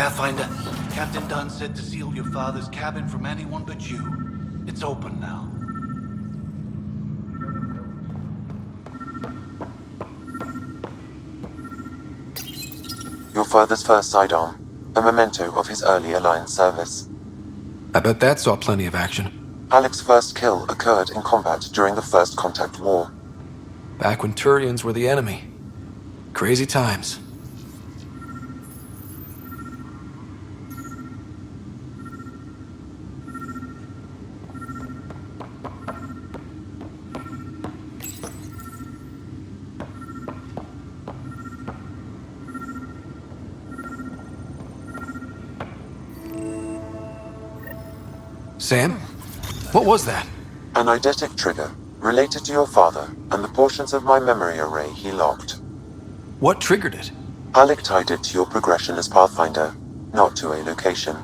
Pathfinder, Captain Dunn said to seal your father's cabin from anyone but you. It's open now. Your father's first sidearm, a memento of his early Alliance service. I bet that saw plenty of action. Alec's first kill occurred in combat during the First Contact War. Back when Turians were the enemy. Crazy times. Sam? What was that? An eidetic trigger, related to your father, and the portions of my memory array he locked. What triggered it? Alec tied it to your progression as Pathfinder, not to a location.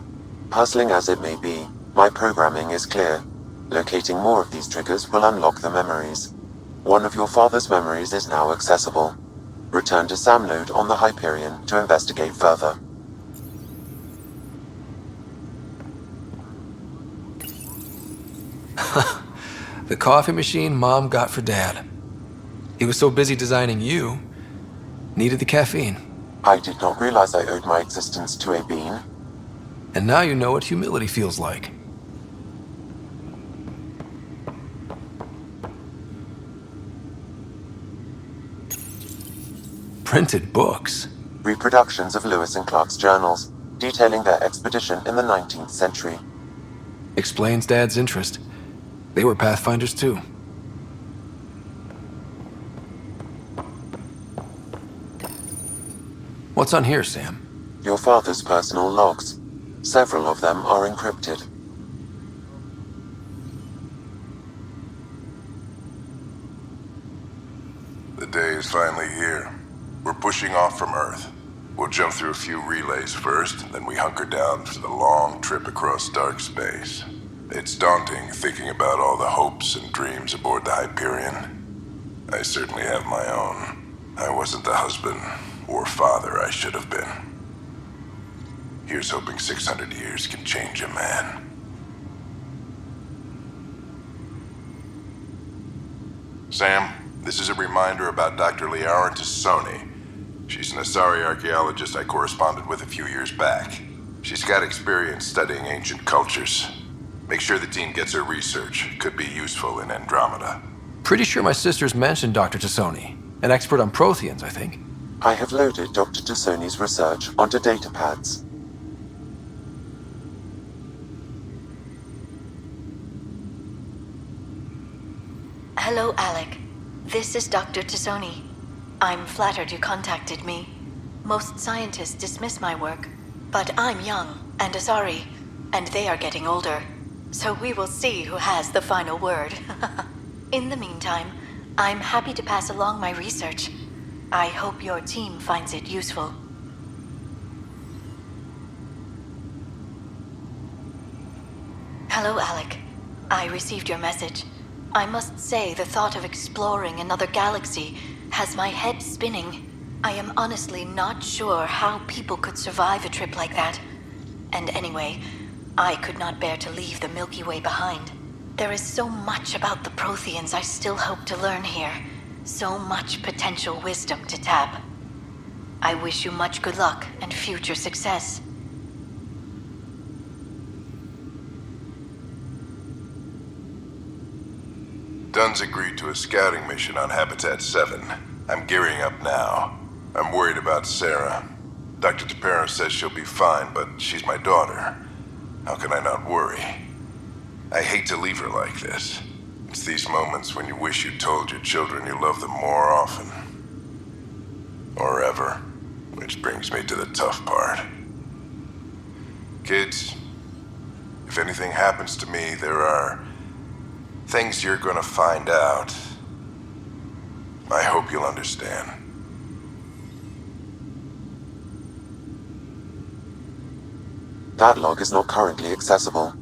Puzzling as it may be, my programming is clear. Locating more of these triggers will unlock the memories. One of your father's memories is now accessible. Return to Sam node on the Hyperion to investigate further. The coffee machine Mom got for Dad. He was so busy designing you, needed the caffeine. I did not realize I owed my existence to a bean. And now you know what humility feels like. Printed books. Reproductions of Lewis and Clark's journals, detailing their expedition in the 19th century. Explains Dad's interest. They were Pathfinders too. What's on here, Sam? Your father's personal logs. Several of them are encrypted. The day is finally here. We're pushing off from Earth. We'll jump through a few relays first, then we hunker down for the long trip across dark space. It's daunting thinking about all the hopes and dreams aboard the Hyperion. I certainly have my own. I wasn't the husband or father I should have been. Here's hoping 600 years can change a man. Sam, this is a reminder about Dr. Liara Tassoni. She's an Asari archaeologist I corresponded with a few years back. She's got experience studying ancient cultures. Make sure the team gets her research. Could be useful in Andromeda. Pretty sure my sisters mentioned Dr. Tassoni. An expert on Protheans, I think. I have loaded Dr. Tassoni's research onto datapads. Hello, Alec. This is Dr. Tassoni. I'm flattered you contacted me. Most scientists dismiss my work, but I'm young and Asari, and they are getting older. So we will see who has the final word. In the meantime, I'm happy to pass along my research. I hope your team finds it useful. Hello, Alec. I received your message. I must say the thought of exploring another galaxy has my head spinning. I am honestly not sure how people could survive a trip like that. And anyway, I could not bear to leave the Milky Way behind. There is so much about the Protheans I still hope to learn here. So much potential wisdom to tap. I wish you much good luck and future success. Dunn's agreed to a scouting mission on Habitat 7. I'm gearing up now. I'm worried about Sarah. Dr. Tapero says she'll be fine, but she's my daughter. How can I not worry? I hate to leave her like this. It's these moments when you wish you told your children you love them more often. Or ever. Which brings me to the tough part. Kids, if anything happens to me, there are things you're gonna find out. I hope you'll understand. That log is not currently accessible.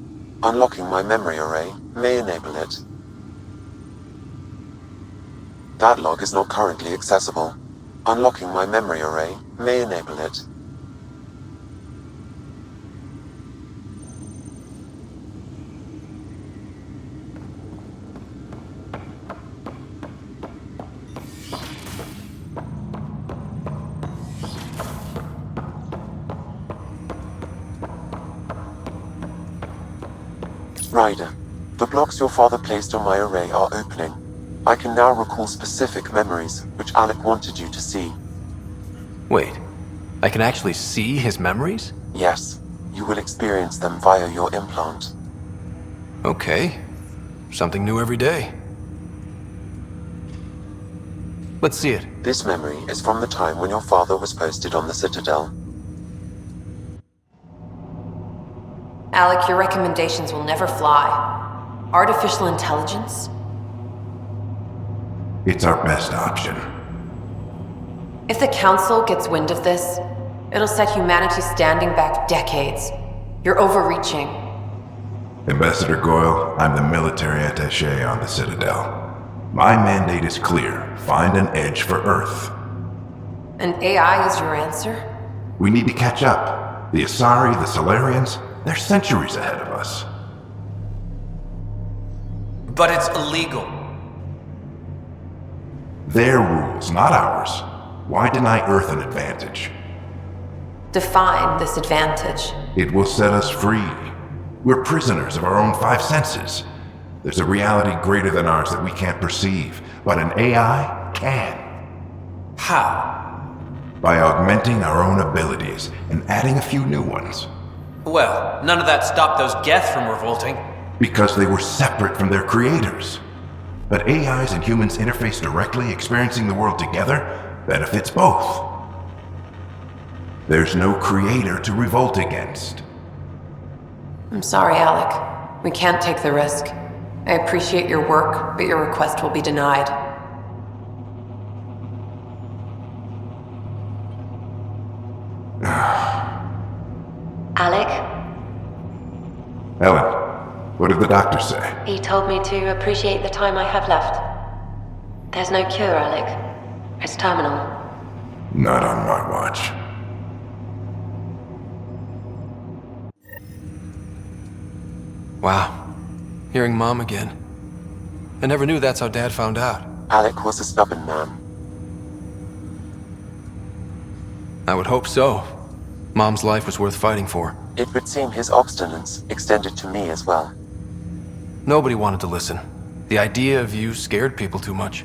Unlocking my memory array may enable it. That log is not currently accessible. Unlocking my memory array may enable it. Ryder, the blocks your father placed on my array are opening. I can now recall specific memories, which Alec wanted you to see. Wait, I can actually see his memories? Yes, you will experience them via your implant. Okay, something new every day. Let's see it. This memory is from the time when your father was posted on the Citadel. Alec, your recommendations will never fly. Artificial intelligence? It's our best option. If the Council gets wind of this, it'll set humanity standing back decades. You're overreaching. Ambassador Goyle, I'm the military attaché on the Citadel. My mandate is clear. Find an edge for Earth. And AI is your answer? We need to catch up. The Asari, the Solarians, they're centuries ahead of us. But it's illegal. Their rules, not ours. Why deny Earth an advantage? Define this advantage. It will set us free. We're prisoners of our own five senses. There's a reality greater than ours that we can't perceive, but an AI can. How? By augmenting our own abilities and adding a few new ones. Well, none of that stopped those Geth from revolting. Because they were separate from their creators. But AIs and humans interface directly, experiencing the world together benefits both. There's no creator to revolt against. I'm sorry, Alec. We can't take the risk. I appreciate your work, but your request will be denied. Alec? Ellen, what did the doctor say? He told me to appreciate the time I have left. There's no cure, Alec. It's terminal. Not on my watch. Wow. Hearing Mom again. I never knew that's how Dad found out. Alec was a stubborn man. I would hope so. Mom's life was worth fighting for. It would seem his obstinance extended to me as well. Nobody wanted to listen. The idea of you scared people too much.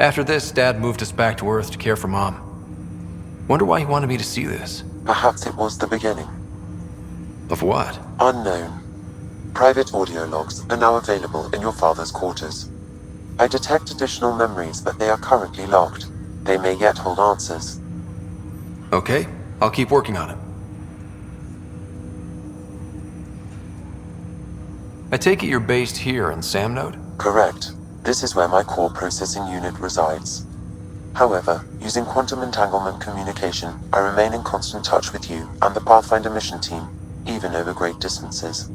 After this, Dad moved us back to Earth to care for Mom. Wonder why he wanted me to see this. Perhaps it was the beginning. Of what? Unknown. Private audio logs are now available in your father's quarters. I detect additional memories, but they are currently locked. They may yet hold answers. Okay, I'll keep working on it. I take it you're based here in Samnode? Correct. This is where my core processing unit resides. However, using quantum entanglement communication, I remain in constant touch with you and the Pathfinder mission team, even over great distances.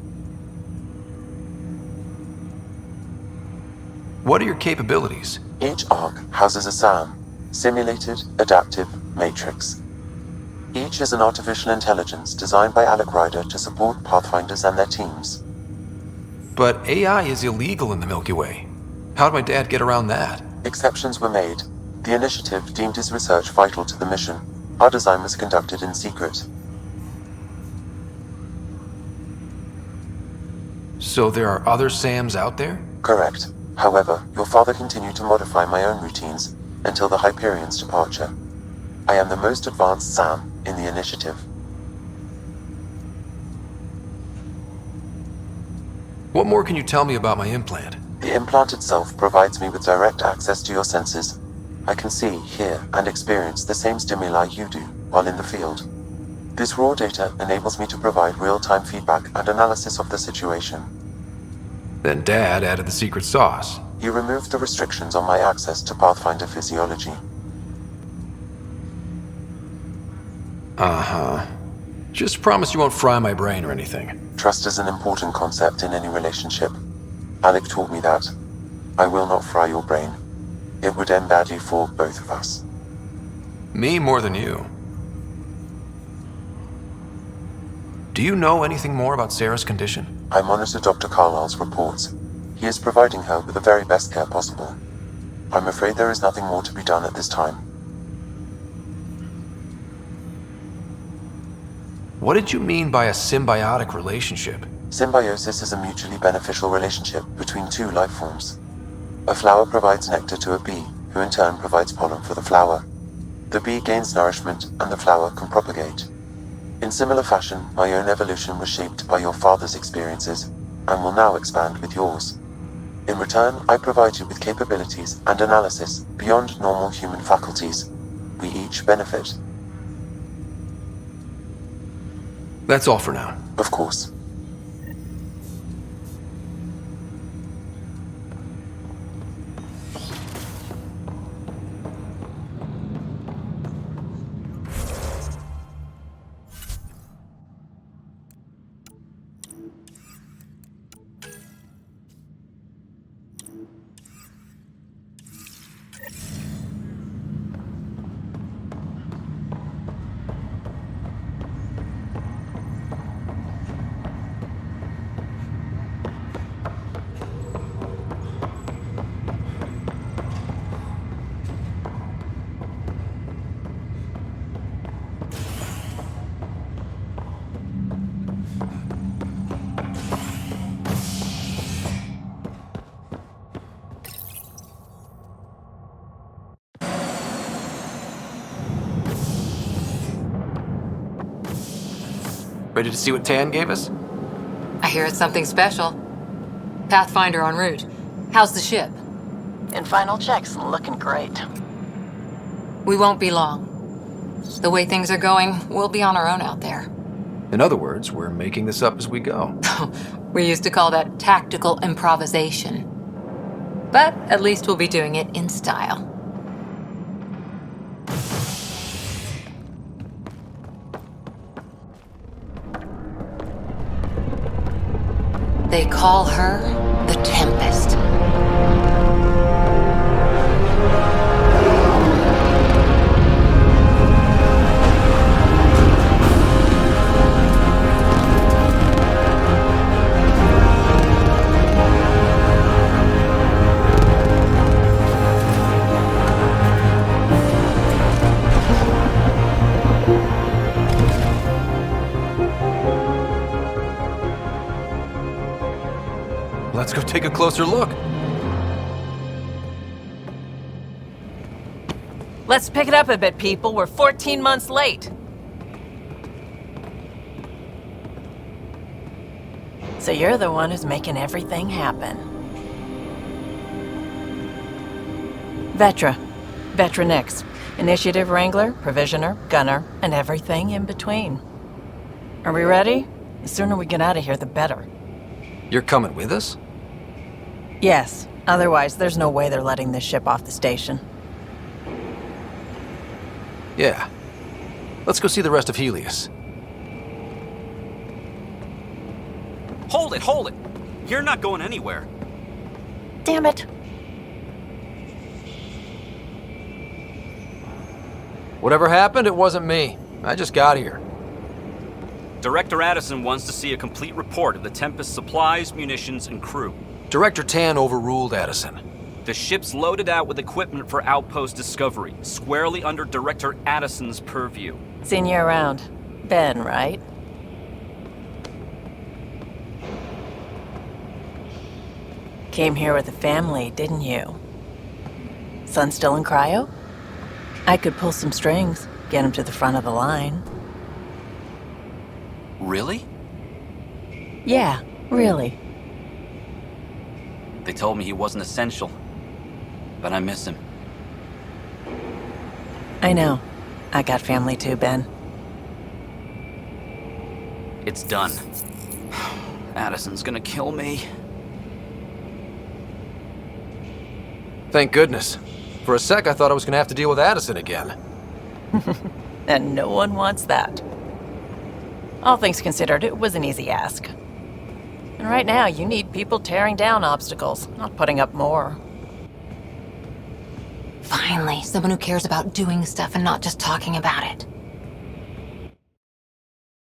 What are your capabilities? Each arc houses a SAM, Simulated Adaptive Matrix. Each is an artificial intelligence designed by Alec Ryder to support Pathfinders and their teams. But AI is illegal in the Milky Way. How'd my dad get around that? Exceptions were made. The initiative deemed his research vital to the mission. Our design was conducted in secret. So there are other SAMs out there? Correct. However, your father continued to modify my own routines until the Hyperion's departure. I am the most advanced SAM in the initiative. What more can you tell me about my implant? The implant itself provides me with direct access to your senses. I can see, hear, and experience the same stimuli you do while in the field. This raw data enables me to provide real-time feedback and analysis of the situation. Then Dad added the secret sauce. He removed the restrictions on my access to Pathfinder physiology. Uh-huh. Just promise you won't fry my brain or anything. Trust is an important concept in any relationship. Alec taught me that. I will not fry your brain. It would end badly for both of us. Me more than you. Do you know anything more about Sarah's condition? I monitor Dr. Carlisle's reports. He is providing her with the very best care possible. I'm afraid there is nothing more to be done at this time. What did you mean by a symbiotic relationship? Symbiosis is a mutually beneficial relationship between two life forms. A flower provides nectar to a bee, who in turn provides pollen for the flower. The bee gains nourishment, and the flower can propagate. In similar fashion, my own evolution was shaped by your father's experiences, and will now expand with yours. In return, I provide you with capabilities and analysis beyond normal human faculties. We each benefit. That's all for now. Of course. Ready to see what Tan gave us? I hear it's something special. Pathfinder en route. How's the ship? In final checks, looking great. We won't be long. The way things are going, we'll be on our own out there. In other words, we're making this up as we go. We used to call that tactical improvisation. But at least we'll be doing it in style. They call her the Tempest. Let's go take a closer look. Let's pick it up a bit, people. We're 14 months late. So you're the one who's making everything happen. Vetra Nix. Initiative Wrangler, Provisioner, Gunner, and everything in between. Are we ready? The sooner we get out of here, the better. You're coming with us? Yes. Otherwise, there's no way they're letting this ship off the station. Yeah. Let's go see the rest of Helios. Hold it! You're not going anywhere. Damn it. Whatever happened, it wasn't me. I just got here. Director Addison wants to see a complete report of the Tempest's supplies, munitions, and crew. Director Tan overruled Addison. The ship's loaded out with equipment for outpost discovery, squarely under Director Addison's purview. Seen you around. Ben, right? Came here with a family, didn't you? Son still in cryo? I could pull some strings, get him to the front of the line. Really? Yeah, really. They told me he wasn't essential, but I miss him. I know. I got family too, Ben. It's done. Addison's gonna kill me. Thank goodness. For a sec, I thought I was gonna have to deal with Addison again. And no one wants that. All things considered, it was an easy ask. And right now, you need people tearing down obstacles, not putting up more. Finally, someone who cares about doing stuff and not just talking about it.